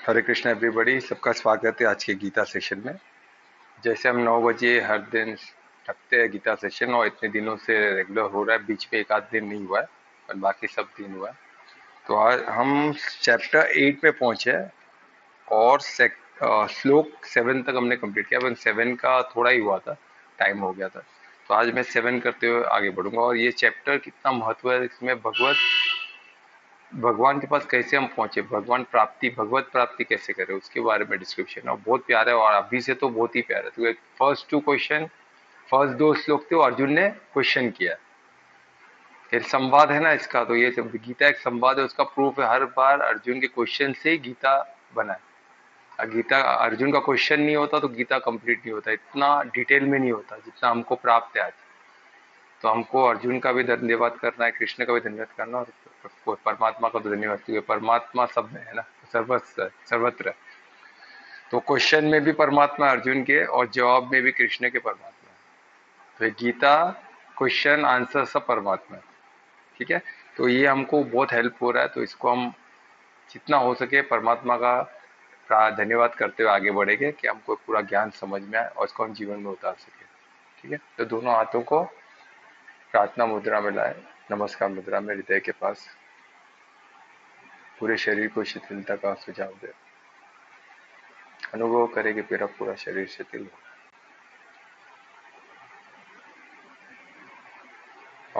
हरे Krishna everybody, सबका स्वागत है आज के गीता सेशन में। जैसे हम 9 बजे हर दिन रखते हैं गीता सेशन, और इतने दिनों से रेगुलर हो रहा है। बीच में एक आध दिन नहीं हुआ है और बाकी सब दिन हुआ है। तो आज हम चैप्टर 8 पे पहुंचे हैं और श्लोक 7 तक हमने कंप्लीट किया। बस 7 का थोड़ा ही हुआ था, टाइम हो गया था। तो आज मैं 7 करते हुए आगे बढ़ूंगा। और ये चैप्टर कितना महत्व है, इसमें भगवान के पास कैसे हम पहुंचे, भगवत प्राप्ति कैसे करें, उसके बारे में डिस्क्रिप्शन है। और बहुत प्यारा है, और अभी से तो बहुत ही प्यारा है। तो फर्स्ट दो श्लोक थे वो अर्जुन ने क्वेश्चन किया। ये संवाद है ना इसका, तो ये गीता एक संवाद है, उसका प्रूफ है। हर बार अर्जुन के क्वेश्चन से ही गीता बना है। गीता अर्जुन का क्वेश्चन नहीं होता तो गीता कंप्लीट नहीं होता, इतना डिटेल में नहीं होता जितना हमको प्राप्त है आज। तो हमको अर्जुन का भी धन्यवाद करना है, कृष्ण का भी धन्यवाद करना, और परमात्मा का तो धन्यवाद, क्योंकि परमात्मा सब में है ना, सर्वत्र। तो क्वेश्चन में भी परमात्मा अर्जुन के, और जवाब में भी कृष्ण के परमात्मा है। तो ये गीता क्वेश्चन आंसर सब परमात्मा है। ठीक है। तो ये हमको बहुत हेल्प हो रहा है, तो इसको हम जितना हो सके परमात्मा का धन्यवाद करते हुए आगे बढ़ेंगे, कि हमको पूरा ज्ञान समझ में आए और इसको हम जीवन में उतार सके। ठीक है। तो दोनों हाथों को प्रार्थना मुद्रा में लाए, नमस्कार मुद्रा में हृदय के पास, पूरे शरीर को शिथिलता का सुझाव दे। अनुभव करें कि मेरा पूरा शरीर शिथिल हो,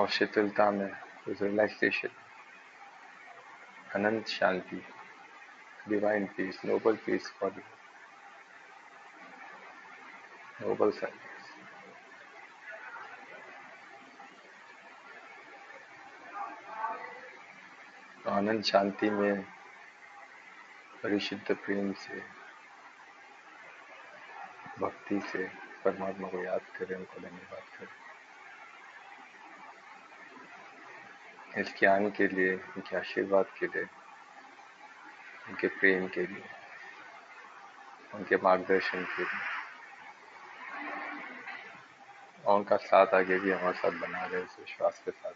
और शिथिलता में रिलैक्सेशन, अनंत शांति, divine peace, noble peace for you, noble silence. आनंद शांति में परिशुद्ध प्रेम से, भक्ति से परमात्मा को याद करें, उनको धन्यवाद करें इस ज्ञान के लिए, उनके आशीर्वाद के लिए, उनके प्रेम के लिए, उनके मार्गदर्शन के लिए, और उनका साथ आगे भी हमारे साथ बना रहे इस विश्वास के साथ।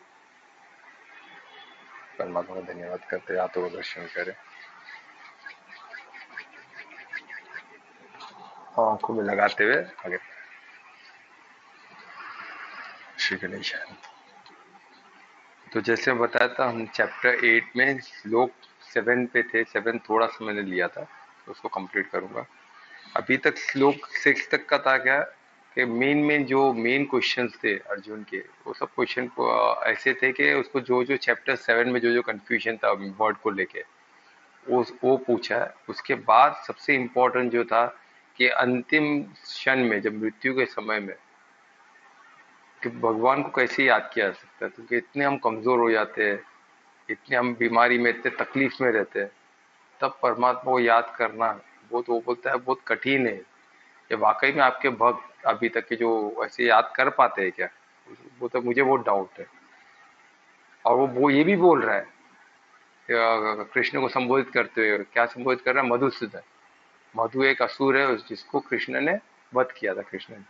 परमात्मा का धन्यवाद करते हाथों को दर्शन करें, और आंखों में लगाते हुए आगे। श्री गणेश। तो जैसे मैं बताया था, हम चैप्टर 8 में श्लोक 7 पे थे। 7 थोड़ा सा मैंने लिया था, तो उसको कंप्लीट करूंगा। अभी तक श्लोक 6 तक का था क्या, कि मेन क्वेश्चंस थे अर्जुन के, वो सब क्वेश्चन को ऐसे थे कि उसको जो चैप्टर 7 में जो कंफ्यूजन था वर्ड को लेके, वो पूछा है। उसके बाद सबसे इम्पोर्टेंट जो था, कि अंतिम क्षण में, जब मृत्यु के समय में, कि भगवान को कैसे याद किया जा सकता है, क्योंकि इतने हम कमजोर हो जाते हैं, इतने हम बीमारी में, इतने तकलीफ में रहते हैं, तब परमात्मा को याद करना बहुत, वो बोलता है बहुत कठिन है। ये वाकई में आपके भक्त अभी तक के जो ऐसे याद कर पाते हैं क्या? वो तो मुझे बहुत डाउट है। और वो ये भी बोल रहा है, कृष्ण को संबोधित करते हुए, क्या संबोधित कर रहा है? मधुसूदन। मधु एक असुर है, जिसको कृष्ण ने वध किया था, कृष्ण ने।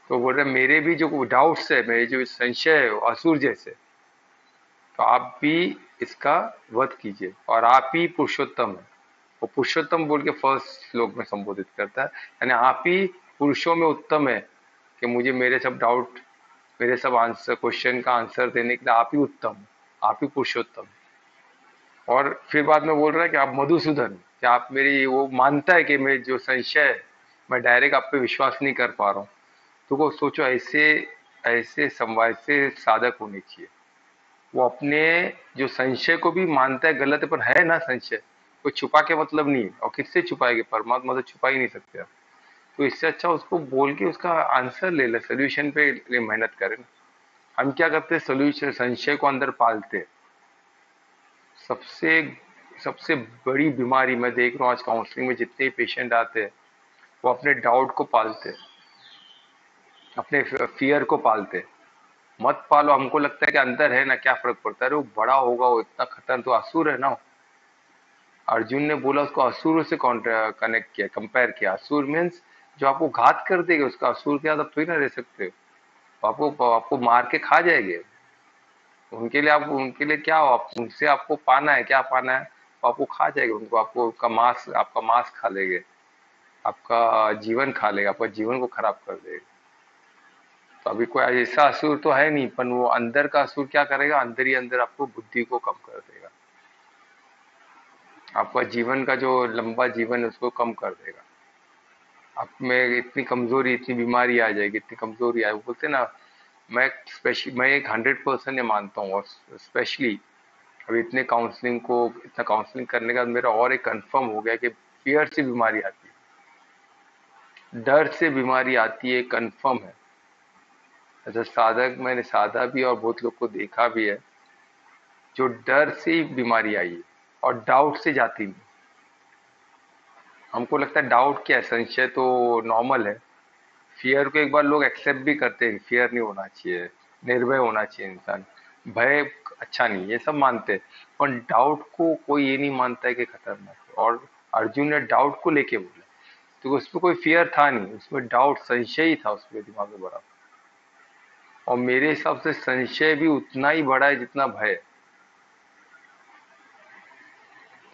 तो बोल रहे मेरे भी जो डाउट्स है, मेरे जो संशय है, वो असुर जैसे, तो आप भी इसका वध कीजिए, और आप ही पुरुषोत्तम है। वो पुरुषोत्तम बोल के फर्स्ट श्लोक में संबोधित करता है, यानी आप ही पुरुषों में उत्तम है, कि मुझे मेरे सब डाउट, मेरे सब आंसर, क्वेश्चन का आंसर देने के लिए आप ही उत्तम, आप ही पुरुषोत्तम। और फिर बाद में बोल रहा है कि आप मधुसूदन, कि आप मेरी, वो मानता है कि मेरे जो संशय है, मैं डायरेक्ट आप पे विश्वास नहीं कर पा रहा हूँ। तो वो सोचो, ऐसे ऐसे संवाद से साधक होने चाहिए। वो अपने जो संशय को भी मानता है गलत है, पर है ना संशय, कोई छुपा के मतलब नहीं है। और किससे छुपाएंगे? परमात्मा तो छुपा ही नहीं सकते आप। तो इससे अच्छा उसको बोल के उसका आंसर ले ले, सोल्यूशन पे लिए मेहनत करें ना। हम क्या करते हैं, सोल्यूशन, संशय को अंदर पालते हैं। सबसे सबसे बड़ी बीमारी मैं देख रहा हूँ आज काउंसलिंग में, जितने पेशेंट आते हैं, वो अपने डाउट को पालते हैं, अपने फियर को पालते हैं। मत पालो, हमको लगता है कि अंदर है ना, क्या फर्क पड़ता है, अरे वो बड़ा होगा, वो इतना खतरनाक, तो असुर है ना। अर्जुन ने बोला, उसको असुर से कनेक्ट किया, कंपेयर किया। असुर मीन्स जो आपको घात कर देगा, उसका असुर के आप थोड़ी ना रह सकते हो। आपको आपको मार के खा जाएंगे। उनके लिए क्या हो, आप उनसे आपको पाना है, क्या पाना है? आपको खा जाएगा, उनको आपको आपका मांस खा लेंगे, आपका जीवन खा लेगा, आपका जीवन को खराब कर देगा। तो अभी कोई ऐसा असुर तो है नहीं, पर वो अंदर का असुर क्या करेगा, अंदर ही अंदर आपको बुद्धि को कम कर देगा, आपका जीवन का जो लंबा जीवन है उसको कम कर देगा। आप में इतनी कमजोरी, इतनी बीमारी आ जाएगी, इतनी कमजोरी आए, वो बोलते हैं ना, मैं एक 100% ये मानता हूँ, और स्पेशली अभी इतना काउंसलिंग करने का मेरा और एक कंफर्म हो गया कि फियर से बीमारी आती है, डर से बीमारी आती है, कंफर्म है। ऐसा साधक मैंने साधा भी और बहुत लोग को देखा भी है, जो डर से ही बीमारी आई है और डाउट से जाती नहीं। हमको लगता है डाउट क्या है, संशय तो नॉर्मल है। फियर को एक बार लोग एक्सेप्ट भी करते हैं, फियर नहीं होना चाहिए, निर्भय होना चाहिए इंसान, भय अच्छा नहीं, ये सब मानते हैं। पर डाउट को कोई ये नहीं मानता है कि खतरनाक है। और अर्जुन ने डाउट को लेके बोला, तो उसमें कोई फियर था नहीं, उसमें डाउट, संशय ही था उसके दिमाग में बड़ा। और मेरे हिसाब से संशय भी उतना ही बड़ा है जितना भय है।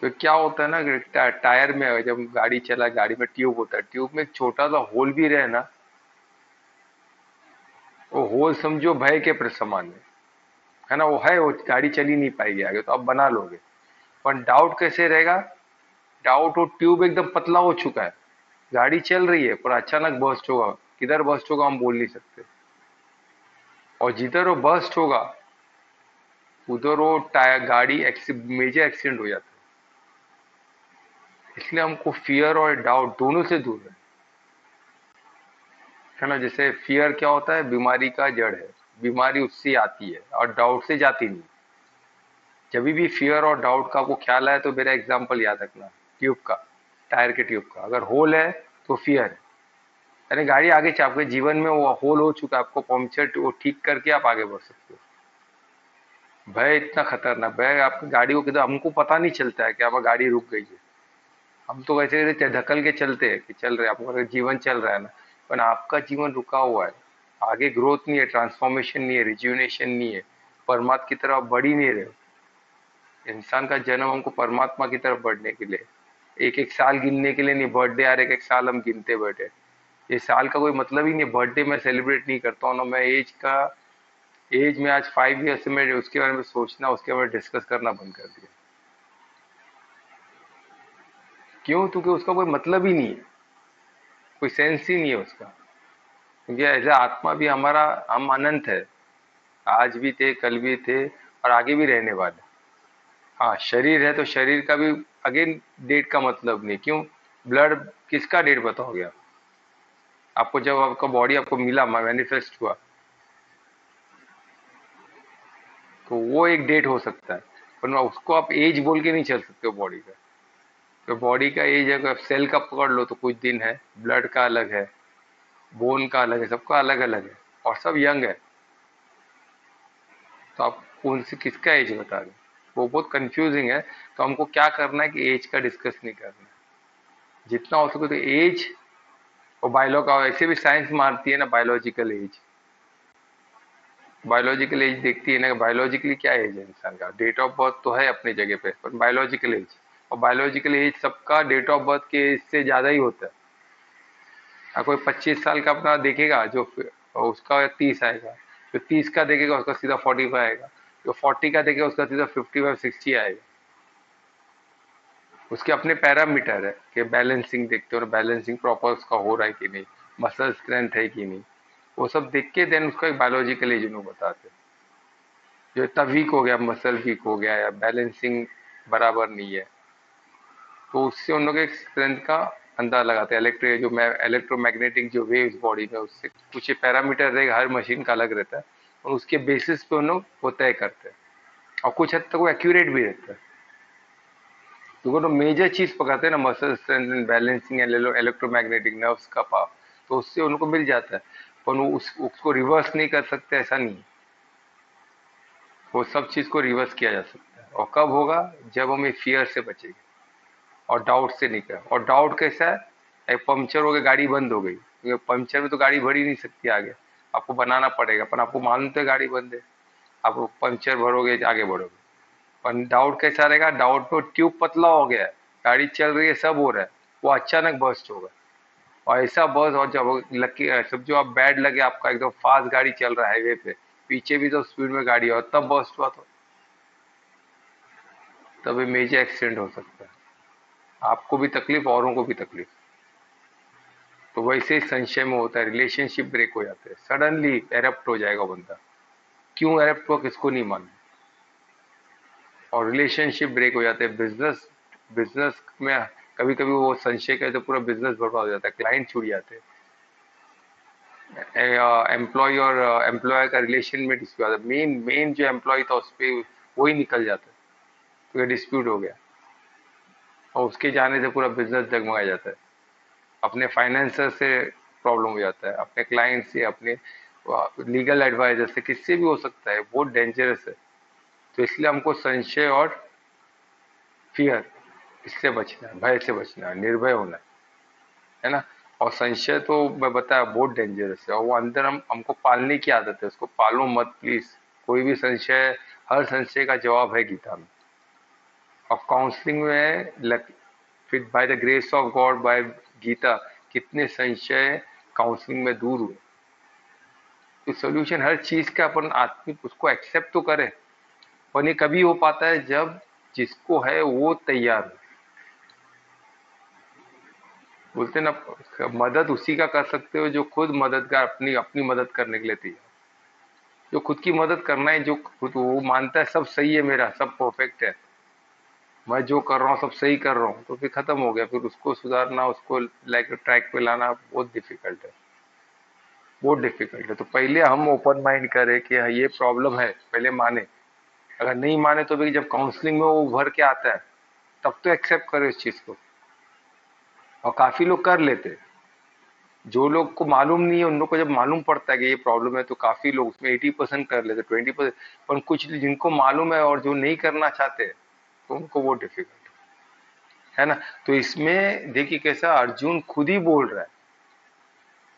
तो क्या होता है ना कि टायर में जब गाड़ी चला, गाड़ी में ट्यूब होता है, ट्यूब में एक छोटा सा होल भी रहे ना, वो होल समझो भय के समान है ना, वो है, वो गाड़ी चली नहीं पाएगी आगे, तो आप बना लोगे। पर डाउट कैसे रहेगा, डाउट, वो ट्यूब एकदम पतला हो चुका है, गाड़ी चल रही है, पर अचानक बर्स्ट होगा, किधर बर्स्ट होगा हम बोल नहीं सकते। और जिधर वो बर्स्ट होगा उधर वो टायर गाड़ी मेजर एक्सीडेंट हो जाता है। इसलिए हमको फियर और डाउट दोनों से दूर है ना। जैसे फियर क्या होता है, बीमारी का जड़ है, बीमारी उससे आती है और डाउट से जाती नहीं। जब भी फियर और डाउट का आपको ख्याल आए तो मेरा एग्जांपल याद रखना, ट्यूब का, टायर के ट्यूब का, अगर होल है तो फियर है, यानी गाड़ी आगे आपके जीवन में वो होल हो चुका है, आपको पंक्चर वो ठीक करके आप आगे बढ़ सकते हो। भय इतना खतरनाक, भय आपकी गाड़ी को किधर, हमको पता नहीं चलता है कि हमारी गाड़ी रुक गई है, हम तो वैसे धकल के चलते हैं कि चल रहे, आपका जीवन चल रहा है ना, पर आपका जीवन रुका हुआ है, आगे ग्रोथ नहीं है, ट्रांसफॉर्मेशन नहीं है, रिज्यूनेशन नहीं है, परमात्मा की तरफ बढ़ ही नहीं रहे हो। इंसान का जन्म हमको परमात्मा की तरफ बढ़ने के लिए, एक एक साल गिनने के लिए नहीं, बर्थडे आ रहे एक एक साल हम गिनते बैठे, ये साल का कोई मतलब ही नहीं। बर्थडे मैं सेलिब्रेट नहीं करता हूँ ना, मैं एज में आज 5 ईयर से मैं उसके बारे में सोचना, उसके बारे में डिस्कस करना बंद कर दिया। क्यों? क्योंकि उसका कोई मतलब ही नहीं है, कोई सेंस ही नहीं है उसका। क्योंकि एज ए आत्मा भी हमारा, हम अनंत है, आज भी थे, कल भी थे, और आगे भी रहने वाले। हाँ, शरीर है तो शरीर का भी अगेन डेट का मतलब नहीं। क्यों? ब्लड किसका डेट बताओगे आप? आपको जब आपका बॉडी आपको मिला, मैनिफेस्ट हुआ, तो वो एक डेट हो सकता है, पर उसको आप एज बोल के नहीं चल सकते हो बॉडी का। तो बॉडी का एज, अगर सेल का पकड़ लो तो कुछ दिन है, ब्लड का अलग है, बोन का अलग है, सबका अलग अलग है, और सब यंग है। तो आप कौन सी किसका एज बता रहे? वो बहुत कंफ्यूजिंग है। तो हमको क्या करना है कि एज का डिस्कस नहीं करना है, जितना हो सके तो एज, और बायोलॉ का ऐसे भी साइंस मारती है ना, बायोलॉजिकल एज, बायोलॉजिकल एज देखती है ना, बायोलॉजिकली क्या एज है इंसान का, डेट ऑफ बर्थ तो है अपनी जगह पे, पर बायोलॉजिकल एज, और बायोलॉजिकल एज सबका डेट ऑफ बर्थ के एज से ज्यादा ही होता है। कोई 25 साल का अपना देखेगा, जो उसका 30 आएगा, जो 30 का देखेगा उसका सीधा 45 आएगा, जो 40 का देखेगा उसका सीधा 55-60 आएगा। उसके अपने पैरामीटर है कि बैलेंसिंग देखते हो, बैलेंसिंग प्रॉपर उसका हो रहा है कि नहीं, मसल स्ट्रेंथ है कि नहीं, वो सब देख के देन उसका एक बायोलॉजिकल एज उन्होंने बताते हैं। जो इतना वीक हो गया, मसल वीक हो गया या बैलेंसिंग बराबर नहीं है, तो उससे उन लोग एक स्ट्रेंथ का अंदाजा लगाते हैं। इलेक्ट्रोमैग्नेटिक जो वेव्स बॉडी में, उससे कुछ पैरामीटर रहेगा, हर मशीन का अलग रहता है, और उसके बेसिस पे उन लोग वो तय करते हैं, और कुछ हद तक वो एक्यूरेट भी रहता है। तो मेजर चीज पकड़ते हैं ना, muscle strength and balancing and electromagnetic nerves का पावर, तो उससे उनको मिल जाता है। पर वो उसको रिवर्स नहीं कर सकते, ऐसा नहीं है। वो सब चीज को रिवर्स किया जा सकता है, और कब होगा? जब हम फियर से बचेंगे और डाउट से निकले। और डाउट कैसा है? एक पंक्चर हो गया, गाड़ी बंद हो गई, क्योंकि पंक्चर में तो गाड़ी बढ़ ही नहीं सकती आगे, आपको बनाना पड़ेगा, पर आपको मालूम तो है गाड़ी बंद है, आप पंक्चर भरोगे आगे बढ़ोगे। पर डाउट कैसा रहेगा, डाउट में ट्यूब पतला हो गया है, गाड़ी चल रही है, सब हो रहा है, वो अचानक बर्स्ट होगा। और ऐसा बर्स्ट, और जब लकी समझो आप बैड लगे, आपका एकदम फास्ट गाड़ी चल रहा है हाईवे पे, पीछे भी तो स्पीड में गाड़ी है और तब बर्स्ट हुआ, तो तब मेजर एक्सीडेंट हो सकता है, आपको भी तकलीफ, औरों को भी तकलीफ। तो वैसे ही संशय में होता है, रिलेशनशिप ब्रेक हो जाते हैं, सडनली एरप्ट हो जाएगा बंदा, क्यों एरप्ट हुआ किसको नहीं मालूम, और रिलेशनशिप ब्रेक हो जाते हैं। बिजनेस बिजनेस में कभी कभी वो संशय का तो पूरा बिजनेस बर्बाद हो जाता है, क्लाइंट छूट जाते हैं, एम्प्लॉय और एम्प्लॉय का रिलेशन में डिस्प्यूट आता है, मेन मेन जो एम्प्लॉय था उस पर वही निकल जाता है, तो डिस्प्यूट हो गया, और उसके जाने से पूरा बिजनेस डगमगाया जाता है, अपने फाइनेंसर से प्रॉब्लम हो जाता है, अपने क्लाइंट से, अपने लीगल एडवाइजर से, किससे भी हो सकता है, बहुत डेंजरस है। तो इसलिए हमको संशय और फियर, इससे बचना है, भय से बचना है, निर्भय होना है ना। और संशय तो मैं बताया बहुत डेंजरस है, और वो अंदर हमको पालने की आदत है, उसको पालो मत प्लीज। कोई भी संशय, हर संशय का जवाब है गीता में। और काउंसलिंग में फिर by the grace of God, by Gita, कितने संशय काउंसलिंग में दूर हुए। तो सोल्यूशन हर चीज का अपन आत्मिक उसको एक्सेप्ट तो करे, पर ये कभी हो पाता है जब जिसको है वो तैयार हो। बोलते ना, मदद उसी का कर सकते हो जो खुद मददगार, अपनी अपनी मदद करने के लिए तैयार, जो खुद की मदद करना है, जो खुद वो मानता है सब सही है, मेरा सब परफेक्ट है, मैं जो कर रहा हूँ सब सही कर रहा हूँ, तो फिर खत्म हो गया, फिर उसको सुधारना, उसको लाइक ट्रैक पे लाना बहुत डिफिकल्ट है, बहुत डिफिकल्ट है। तो पहले हम ओपन माइंड करें कि हाँ, ये प्रॉब्लम है, पहले माने। अगर नहीं माने तो भी जब काउंसलिंग में वो उभर के आता है, तब तो एक्सेप्ट करो इस चीज को। और काफी लोग कर लेते, जो लोग को मालूम नहीं है उन लोग को जब मालूम पड़ता है कि ये प्रॉब्लम है, तो काफी लोग उसमें 80% कर लेते, 20%। पर कुछ जिनको मालूम है और जो नहीं करना चाहते, तो उनको वो डिफिकल्ट है ना। तो इसमें देखिए कैसा अर्जुन खुद ही बोल रहा है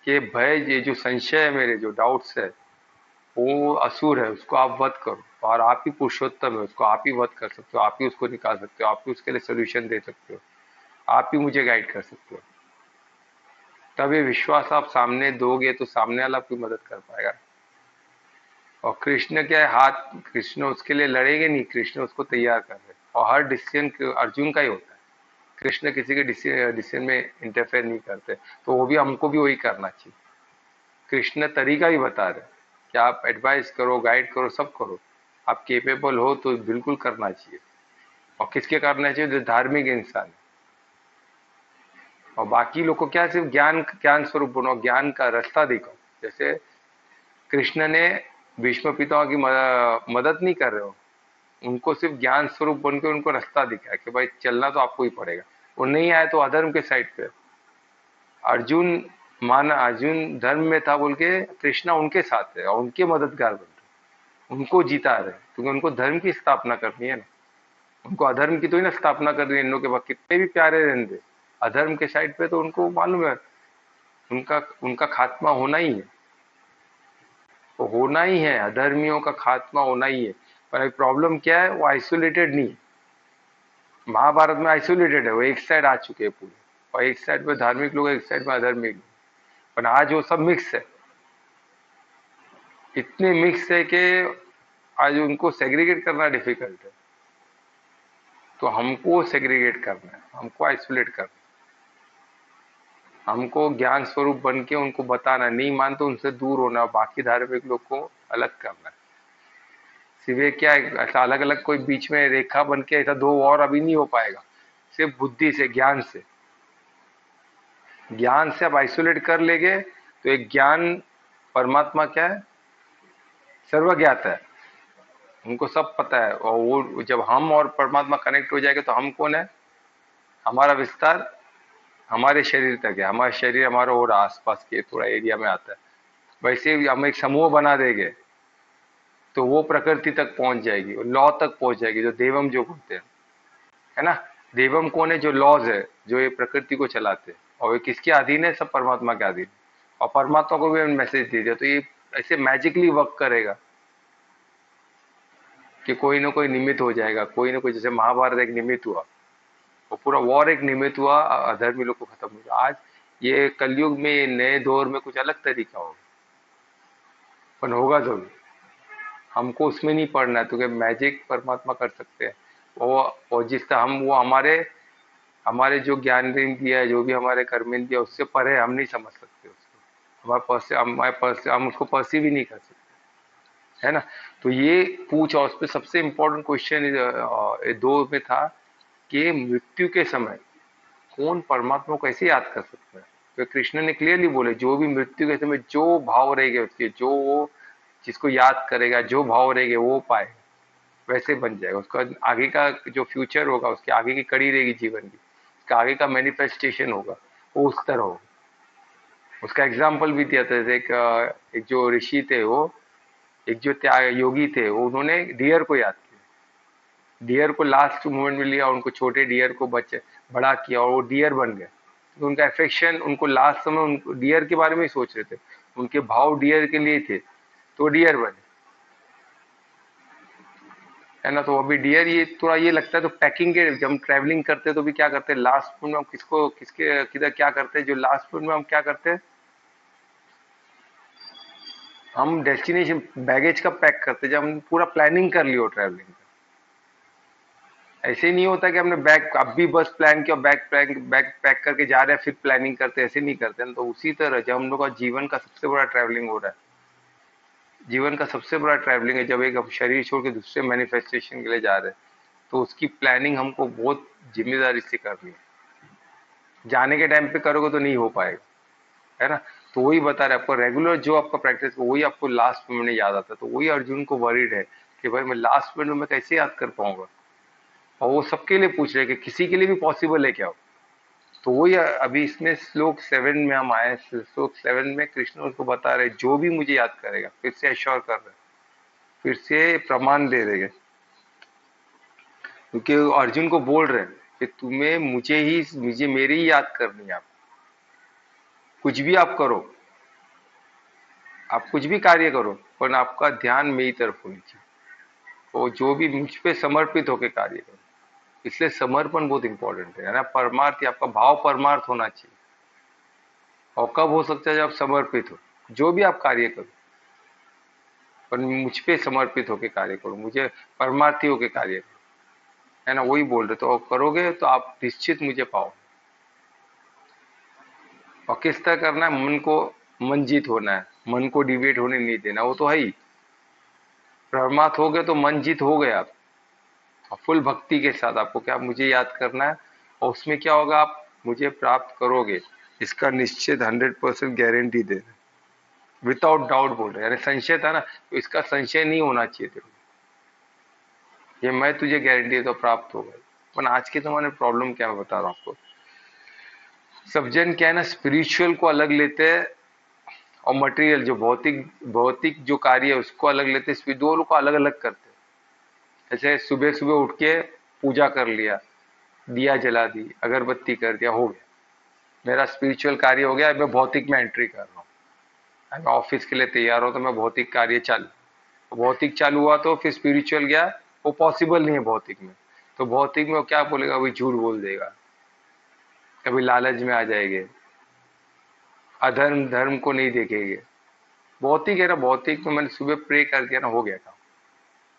कि भय, ये जो संशय है, मेरे जो डाउट्स है, वो असुर है, उसको आप वध करो, और आप ही पुरुषोत्तम है, उसको आप ही वध कर सकते हो, आप ही उसको निकाल सकते हो, आप ही उसके लिए सोल्यूशन दे सकते हो, आप ही मुझे गाइड कर सकते हो। तब ये विश्वास आप सामने दोगे तो सामने वाला आपकी मदद कर पाएगा। और कृष्ण क्या है, हाथ, कृष्ण उसके लिए लड़ेंगे नहीं, कृष्ण उसको तैयार कर रहे हैं, और हर डिसीजन अर्जुन का ही होता है, कृष्ण किसी के डिसीजन में इंटरफेयर नहीं करते। तो वो भी हमको भी वही करना चाहिए, कृष्ण तरीका ही बता रहे हैं कि आप एडवाइस करो, गाइड करो, सब करो, आप केपेबल हो तो बिल्कुल करना चाहिए। और किसके करना चाहिए, जो धार्मिक इंसान है। और बाकी लोग को क्या, सिर्फ ज्ञान ज्ञान स्वरूप बनो, ज्ञान का रास्ता दिखाओ। जैसे कृष्ण ने भीष्म पितामह की मदद नहीं कर रहे हो, उनको सिर्फ ज्ञान स्वरूप बन के उनको रास्ता दिखाया कि भाई चलना तो आपको ही पड़ेगा। वो नहीं आए तो अधर्म के साइड पे, अर्जुन माना, अर्जुन धर्म में था बोल के कृष्णा उनके साथ है और उनके मददगार बन रहे, उनको जिता रहे, क्योंकि उनको धर्म की स्थापना करनी है ना, उनको अधर्म की तो ही ना स्थापना करनी है। इन लोगों के बाद कितने भी प्यारे रहने दे, अधर्म के साइड पे तो उनको मालूम है उनका उनका खात्मा होना ही है, वो होना ही है, अधर्मियों का खात्मा होना ही है। पर प्रॉब्लम क्या है, वो आइसोलेटेड नहीं है। महाभारत में आइसोलेटेड है, वो एक साइड आ चुके हैं पूरे, और एक साइड पे धार्मिक लोग, एक साइड में अधार्मिक लोग। पर आज वो सब मिक्स है, इतने मिक्स है कि आज उनको सेग्रीगेट करना डिफिकल्ट है। तो हमको सेग्रीगेट करना है, हमको आइसोलेट करना है, हमको ज्ञान स्वरूप बन के उनको बताना, नहीं मानते उनसे दूर होना, बाकी धार्मिक लोग को अलग करना है। सिर्फ क्या है, ऐसा अलग अलग कोई बीच में रेखा बन के ऐसा दो और अभी नहीं हो पाएगा, सिर्फ बुद्धि से, ज्ञान से, ज्ञान से आप आइसोलेट कर लेंगे। तो एक ज्ञान, परमात्मा क्या है, सर्वज्ञात है, उनको सब पता है। और वो जब हम और परमात्मा कनेक्ट हो जाएंगे तो हम कौन है, हमारा विस्तार हमारे शरीर तक है, हमारा शरीर हमारा और आसपास के थोड़ा एरिया में आता है। वैसे ही हम एक समूह बना देंगे तो वो प्रकृति तक पहुंच जाएगी, लॉ तक पहुंच जाएगी, जो देवम जो बोलते हैं, है ना। देवम कौन है, जो लॉज है, जो ये प्रकृति को चलाते हैं, और ये किसके अधीन है, सब परमात्मा के अधीन। और परमात्मा को भी हमने मैसेज दे दिया, तो ये ऐसे मैजिकली वर्क करेगा। कि कोई ना कोई निमित्त हो जाएगा, कोई ना कोई, जैसे महाभारत एक निमित्त हुआ, वो पूरा वॉर एक निमित्त हुआ, अधर्मी लोग को खत्म हो गया। आज ये कलयुग में, ये नए दौर में कुछ अलग तरीका होगा, पर होगा जरूर। हमको उसमें नहीं पढ़ना है, क्योंकि मैजिक परमात्मा कर सकते हैं। वो जिस तरह हम, वो हमारे हमारे जो ज्ञान इंद्रिय है, जो भी हमारे कर्म इंद्रिय है, उससे परे हम नहीं समझ सकते उसको। हम उसको परसीव भी नहीं कर सकते, है ना। तो ये पूछ, और उस पर सबसे इम्पोर्टेंट क्वेश्चन दो में था कि मृत्यु के समय कौन परमात्मा को कैसे याद कर सकता है। तो कृष्ण ने क्लियरली बोले, जो भी मृत्यु के समय जो भाव रहेगा उसके, जो वो जिसको याद करेगा, जो भाव रहेगा वो पाएगा, वैसे बन जाएगा। उसका आगे का जो फ्यूचर होगा, उसकी आगे की कड़ी रहेगी जीवन की, उसका आगे का मैनिफेस्टेशन होगा, वो उस तरह होगा। उसका एग्जाम्पल भी दिया था, जैसे एक जो ऋषि थे, वो एक जो त्याग योगी थे, वो उन्होंने डियर को याद किया, डियर को लास्ट मोमेंट में लिया, उनको छोटे डियर को बच्चे बड़ा किया, और वो डियर बन गए। तो उनका अफेक्शन, उनको लास्ट समय उनको डियर के बारे में ही सोच रहे थे, उनके भाव डियर के लिए थे, तो डियर बने, है ना। तो अभी डियर, ये थोड़ा ये लगता है, तो पैकिंग के जब हम ट्रैवलिंग करते हैं तो भी क्या करते हैं, लास्ट मिनट में हम किसको किसके किधर क्या करते हैं, जो लास्ट मिनट में हम क्या करते हैं, हम डेस्टिनेशन बैगेज का पैक करते हैं, जब हम पूरा प्लानिंग कर लियो ट्रैवलिंग का। ऐसे नहीं होता कि हमने बैग अब भी बस प्लान किया, बैग पैक करके जा रहे हैं फिर प्लानिंग करते हैं, ऐसे नहीं करते हैं। तो उसी तरह जब हम लोग का जीवन का सबसे बड़ा ट्रैवलिंग हो रहा है, जीवन का सबसे बड़ा ट्रैवलिंग है, जब एक हम शरीर छोड़ के दूसरे मैनिफेस्टेशन के लिए जा रहे हैं, तो उसकी प्लानिंग हमको बहुत जिम्मेदारी से करनी है। जाने के टाइम पे करोगे तो नहीं हो पाएगा, है ना। तो वही बता रहे आपको, रेगुलर जो आपका प्रैक्टिस, वही आपको लास्ट मिनट में याद आता है। तो वही अर्जुन को वरीड है कि भाई मैं लास्ट मिनट में मैं कैसे याद कर पाऊंगा। और वो सबके लिए पूछ रहे कि किसी के लिए भी पॉसिबल है क्या। तो वही अभी इसमें श्लोक 7 में हम आए, श्लोक 7 में कृष्ण उसको बता रहे, जो भी मुझे याद करेगा, फिर से एश्योर कर रहे, फिर से प्रमाण दे रहे, क्योंकि अर्जुन को बोल रहे हैं कि तुम्हें मुझे मेरी ही याद करनी है। आप कुछ भी आप करो, आप कुछ भी कार्य करो, पर आपका ध्यान मेरी तरफ होनी चाहिए, और जो भी मुझ पे समर्पित होकर कार्य करो। इसलिए समर्पण बहुत इंपॉर्टेंट है ना। परमार्थ, आपका भाव परमार्थ होना चाहिए। और कब हो सकता है, जब आप समर्पित हो, जो भी आप कार्य करो, पर मुझ पे समर्पित होकर कार्य करो, मुझे परमार्थी होकर कार्य करो, है ना। वही बोल रहे, तो करोगे तो आप निश्चित मुझे पाओ। और किस तरह करना है, मन को, मन जीत होना है, मन को डिवेट होने नहीं देना, वो तो है ही। परमार्थ हो गए तो मन जीत हो गए आप। और फुल भक्ति के साथ आपको क्या, मुझे याद करना है, और उसमें क्या होगा, आप मुझे प्राप्त करोगे, इसका निश्चित 100% गारंटी दे रहे, विदाउट डाउट बोल रहे, यानी संशय था ना, तो इसका संशय नहीं होना चाहिए तेरे को। ये मैं तुझे गारंटी तो प्राप्त होगा। पर आज के जमाने में प्रॉब्लम क्या, मैं बता रहा हूँ आपको। सब जन क्या है ना, स्पिरिचुअल को अलग लेते हैं, और मटेरियल जो भौतिक भौतिक जो कार्य है उसको अलग लेते हैं, दोनों को अलग अलग करते हैं। जैसे सुबह सुबह उठ के पूजा कर लिया, दिया जला दी, अगरबत्ती कर दिया, हो गया, मेरा स्पिरिचुअल कार्य हो गया। मैं भौतिक में एंट्री कर रहा हूँ, मैं ऑफिस के लिए तैयार हूँ, तो मैं भौतिक कार्य चालू, भौतिक चालू हुआ तो फिर स्पिरिचुअल गया, वो पॉसिबल नहीं है भौतिक में। तो भौतिक में वो क्या बोलेगा, अभी झूठ बोल देगा, कभी लालच में आ जाएंगे, अधर्म धर्म को नहीं देखेंगे। भौतिक है ना, भौतिक में मैंने सुबह प्रे कर दिया ना, हो गया काम।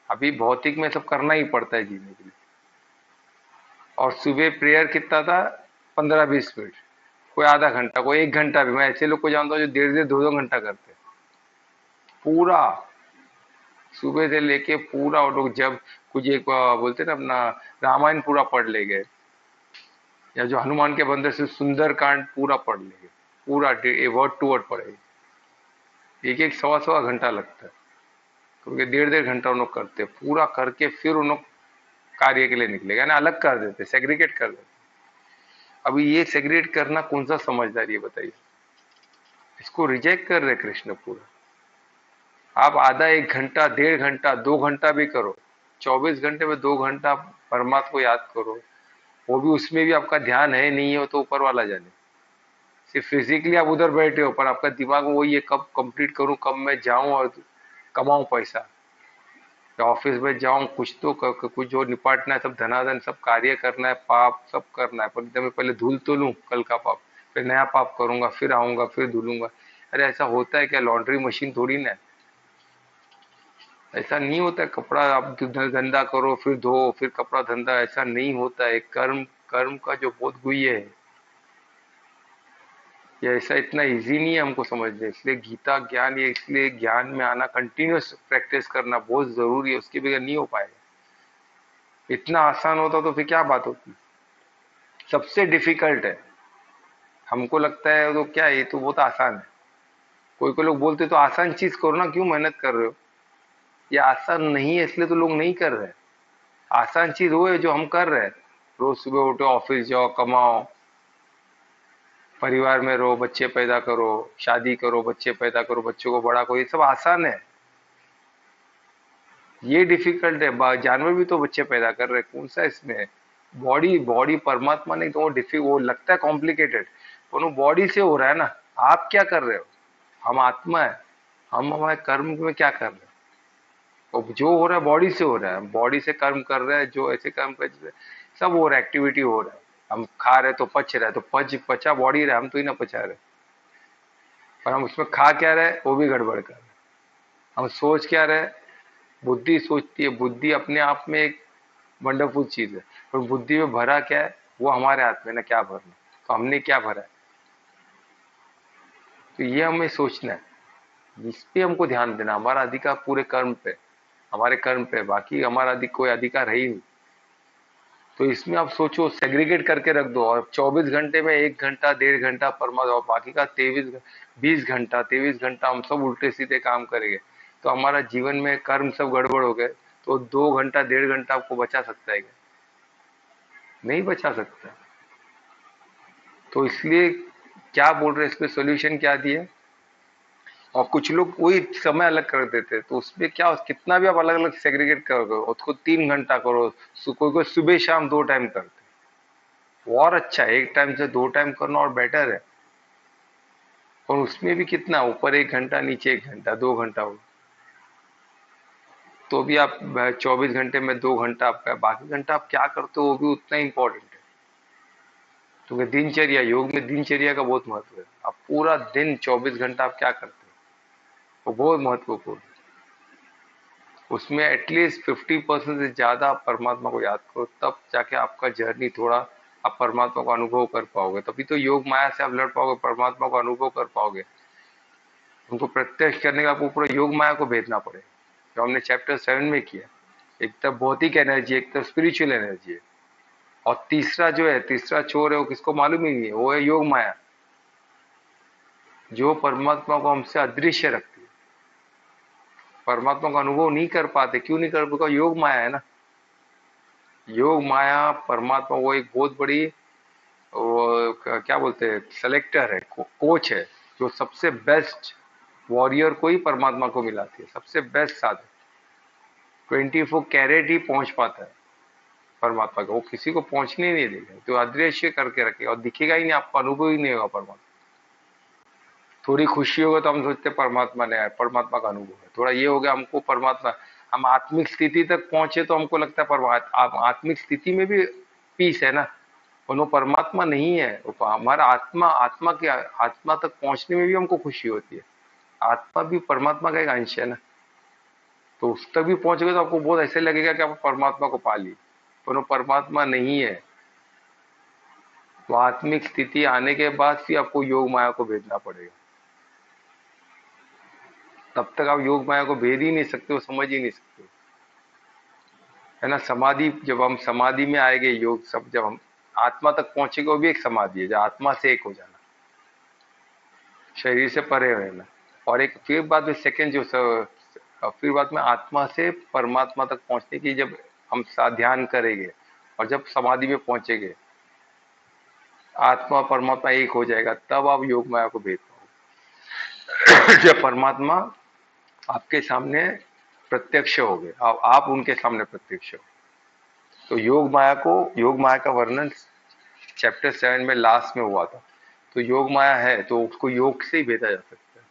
अभी भौतिक में सब करना ही पड़ता है जीने के लिए। और सुबह प्रेयर कितना था, 15-20 मिनट, कोई आधा घंटा, कोई 1 घंटा भी। मैं ऐसे लोग को जानता हूँ जो देर देर 2-2 घंटा करते हैं पूरा, सुबह से लेके पूरा। और लोग जब कुछ एक बोलते हैं ना अपना, रामायण पूरा पढ़ ले गए, या जो हनुमान के बंदर से सुंदर कांड पूरा पढ़ ले गए, पूरा वर्ड टू वर्ड पढ़े, एक एक सवा सवा घंटा लगता है, क्योंकि 1.5-1.5 घंटा उन लोग करते हैं पूरा, करके फिर उन लोग कार्य के लिए निकलेगा ना, अलग कर देते, सेग्रीगेट कर देते। अभी ये सेग्रीगेट करना कौन सा समझदारी है बताइए। इसको रिजेक्ट कर रहे कृष्ण पूरा। आप आधा 1 घंटा, 1.5 घंटा, 2 घंटा भी करो, 24 घंटे में 2 घंटा परमात्मा को याद करो। वो भी, उसमें भी आपका ध्यान है नहीं हो तो ऊपर वाला जाने। सिर्फ फिजिकली आप उधर बैठे हो, पर आपका दिमाग में वही है, कब कंप्लीट करूं, कब मैं जाऊं और कमाऊं पैसा। या ऑफिस में जाऊं, कुछ तो कुछ जो निपटना है, सब धनाधन सब कार्य करना है, पाप सब करना है, पर मैं पहले धुल तो लूं कल का पाप, फिर नया पाप करूंगा, फिर आऊंगा, फिर धुलूंगा। अरे ऐसा होता है क्या? लॉन्ड्री मशीन थोड़ी ना है। ऐसा नहीं होता है कपड़ा आप गंदा करो फिर धो फिर कपड़ा धंधा, ऐसा नहीं होता है। कर्म कर्म का जो बोध गुह्य है, ये ऐसा इतना इजी नहीं है हमको समझने। इसलिए गीता ज्ञान, ये इसलिए ज्ञान में आना, कंटिन्यूस प्रैक्टिस करना बहुत जरूरी है, उसके बगैर नहीं हो पाएगा। इतना आसान होता तो फिर क्या बात होती। सबसे डिफिकल्ट है, हमको लगता है तो क्या है, ये तो बहुत आसान है। कोई कोई लोग बोलते तो आसान चीज करो ना, क्यों मेहनत कर रहे हो। ये आसान नहीं है इसलिए तो लोग नहीं कर रहे। आसान चीज वो है जो हम कर रहे हैं। रोज सुबह उठो, ऑफिस जाओ, कमाओ, परिवार में रहो, बच्चे पैदा करो, शादी करो, बच्चे पैदा करो, बच्चों को बड़ा करो, ये सब आसान है। ये डिफिकल्ट है। जानवर भी तो बच्चे पैदा कर रहे हैं, कौन सा इसमें है। बॉडी बॉडी परमात्मा ने तो वो लगता है कॉम्प्लिकेटेड, पर वो बॉडी से हो रहा है ना। आप क्या कर रहे हो? हम आत्मा है, हम हमारे कर्म में क्या कर रहे हैं। और जो हो रहा है बॉडी से हो रहा है, बॉडी से कर्म कर रहे हैं, जो ऐसे कर्म कर रहे हैं, सब हो रहा है, एक्टिविटी हो रहा है। हम खा रहे तो पच रहा है, तो पचा बॉडी रहा, हम तो ही ना पचा रहे। पर हम उसमें खा क्या रहे, वो भी गड़बड़ कर रहे। हम सोच क्या रहे, बुद्धि सोचती है। बुद्धि अपने आप में एक वंडरफुल चीज है, पर बुद्धि में भरा क्या है, वो हमारे हाथ में ना, क्या भरना। तो हमने क्या भरा है, तो ये हमें सोचना है। इस पे हमको ध्यान देना, हमारा अधिकार पूरे कर्म पे, हमारे कर्म पे, बाकी हमारा कोई अधिकार है ही नहीं। तो इसमें आप सोचो, सेग्रीगेट करके रख दो, और 24 घंटे में 1 घंटा 1.5 घंटा परमात्मा, और बाकी का 20 घंटा 23 घंटा हम सब उल्टे सीधे काम करेंगे, तो हमारा जीवन में कर्म सब गड़बड़ हो गए। तो 2 घंटा 1.5 घंटा आपको बचा सकता है क्या? नहीं बचा सकता। तो इसलिए क्या बोल रहे हैं, इसमें सोल्यूशन क्या दिए। और कुछ लोग वही समय अलग कर देते, तो उसमें क्या, कितना भी आप अलग अलग सेग्रीगेट करोगे, उसको 3 घंटा करो, कोई कोई सुबह शाम 2 टाइम करते, वो और अच्छा है। एक टाइम से 2 टाइम करना और बेटर है। और उसमें भी कितना, ऊपर 1 घंटा, नीचे 1 घंटा, 2 घंटा हो, तो भी आप 24 घंटे में 2 घंटा आपका, बाकी घंटा आप क्या करते हो वो भी उतना इंपॉर्टेंट है। क्योंकि दिनचर्या, योग में दिनचर्या का बहुत महत्व है। आप पूरा दिन 24 घंटा आप क्या करते हो, वो बहुत महत्वपूर्ण है। उसमें एटलीस्ट 50% से ज्यादा आप परमात्मा को याद करो, तब जाके आपका जर्नी थोड़ा, आप परमात्मा को अनुभव कर पाओगे। तभी तो योग माया से आप लड़ पाओगे, परमात्मा को अनुभव कर पाओगे। उनको प्रत्यक्ष करने का आपको पूरा योग माया को भेजना पड़ेगा, जो हमने चैप्टर 7 में किया। एक तरफ भौतिक एनर्जी, एक तरफ स्पिरिचुअल एनर्जी है, और तीसरा जो है, तीसरा चोर है, वो किसको मालूम ही नहीं है, वो है योग माया, जो परमात्मा को हमसे अदृश्य रखती है। परमात्मा का अनुभव नहीं कर पाते, क्यों नहीं कर पाते? योग माया है ना। योग माया परमात्मा, वो एक बहुत बड़ी, वो क्या बोलते हैं, सेलेक्टर है, कोच है, जो सबसे बेस्ट वॉरियर को ही परमात्मा को मिलाती है, सबसे बेस्ट साधन। 24 कैरेट ही पहुंच पाता है परमात्मा का, वो किसी को पहुंचने ही नहीं देगा, जो अदृश्य करके रखेगा, और दिखेगा ही नहीं, आपको अनुभव ही नहीं होगा परमात्मा। थोड़ी खुशी होगा तो हम सोचते परमात्मा ने आया, परमात्मा का अनुभव है। थोड़ा ये हो गया हमको परमात्मा, हम आत्मिक स्थिति तक पहुंचे तो हमको लगता है परमात्मा, आत्मिक स्थिति में भी पीस है ना, और वो परमात्मा नहीं है। वो हमारा आत्मा, आत्मा के, आत्मा तक पहुंचने में भी हमको खुशी होती है। आत्मा भी परमात्मा का एक अंश है ना। तो उस तक भी पहुंच गए तो आपको बहुत ऐसे लगेगा कि आप परमात्मा को पा ली, पर वो परमात्मा नहीं है। तो आत्मिक स्थिति आने के बाद फिर आपको योग माया को भेजना पड़ेगा। तब तक आप योग माया को भेद ही नहीं सकते हो, समझ ही नहीं सकते हो, है ना। समाधि, जब हम समाधि में आएंगे, योग सब जब हम आत्मा तक पहुंचेंगे, वो भी एक समाधि है, जो आत्मा से एक हो जाना, शरीर से परे रहना। और एक फिर बाद में सेकंड जो फिर बाद में आत्मा से परमात्मा तक पहुंचने की, जब हम ध्यान करेंगे और जब समाधि में पहुंचेंगे, आत्मा परमात्मा एक हो जाएगा, तब आप योग माया को भेद पाओगे। जब परमात्मा आपके सामने प्रत्यक्ष हो गए, आप उनके सामने प्रत्यक्ष हो। तो योग माया को, योग माया का वर्णन चैप्टर 7 में लास्ट में हुआ था। तो योग माया है तो उसको योग से ही भेदा जा सकता है।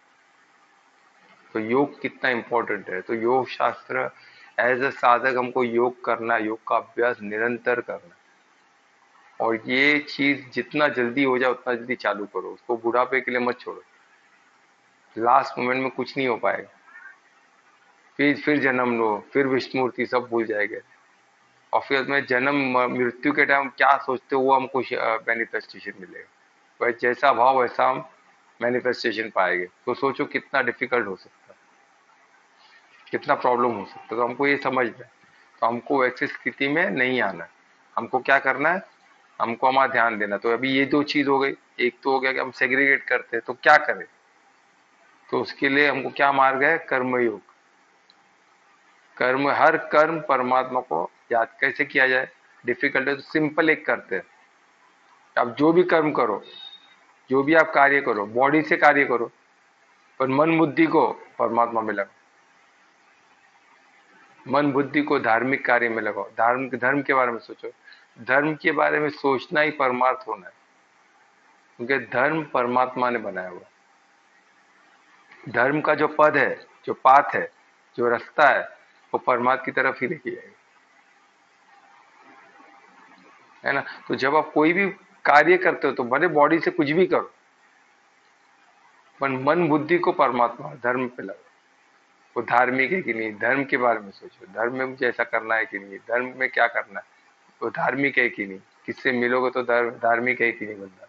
तो योग कितना इंपॉर्टेंट है, तो योग शास्त्र एज अ साधक हमको योग करना, योग का अभ्यास निरंतर करना, और ये चीज जितना जल्दी हो जाए उतना जल्दी चालू करो, उसको बुढ़ापे के लिए मत छोड़ो। लास्ट मोमेंट में कुछ नहीं हो पाएगा, फिर जन्म लो, फिर विष्णुमूर्ति सब भूल जाएंगे, और फिर में जन्म मृत्यु के टाइम क्या सोचते हो वो हमको मैनिफेस्टेशन मिलेगा। वह जैसा भाव वैसा हम मैनिफेस्टेशन पाएंगे। तो सोचो कितना डिफिकल्ट हो सकता है, कितना प्रॉब्लम हो सकता है। तो हमको ये समझना है, तो हमको वैसी स्थिति में नहीं आना। हमको क्या करना है, हमको हमारा ध्यान देना। तो अभी ये दो चीज हो गई, एक तो हो गया कि हम सेग्रीगेट करते हैं, तो क्या करें, तो उसके लिए हमको क्या मार्ग है, कर्मयोग। कर्म, हर कर्म परमात्मा को याद कैसे किया जाए, डिफिकल्ट है तो सिंपल एक करते हैं। आप जो भी कर्म करो, जो भी आप कार्य करो, बॉडी से कार्य करो, पर मन बुद्धि को परमात्मा में लगाओ, मन बुद्धि को धार्मिक कार्य में लगाओ, धर्म के बारे में सोचो। धर्म के बारे में सोचना ही परमार्थ होना है, क्योंकि धर्म परमात्मा ने बनाया हुआ। धर्म का जो पद है, जो पाथ है, जो रास्ता है, वो परमात्मा की तरफ ही लेके जाएगा, है ना। तो जब आप कोई भी कार्य करते हो तो भले बॉडी से कुछ भी करो, पर मन बुद्धि को परमात्मा धर्म पे लगाओ। वो धार्मिक है कि नहीं, धर्म के बारे में सोचो, धर्म में मुझे ऐसा करना है कि नहीं, धर्म में क्या करना है, वो धार्मिक है कि नहीं, किससे मिलोगे तो धार्मिक है कि नहीं बंदा,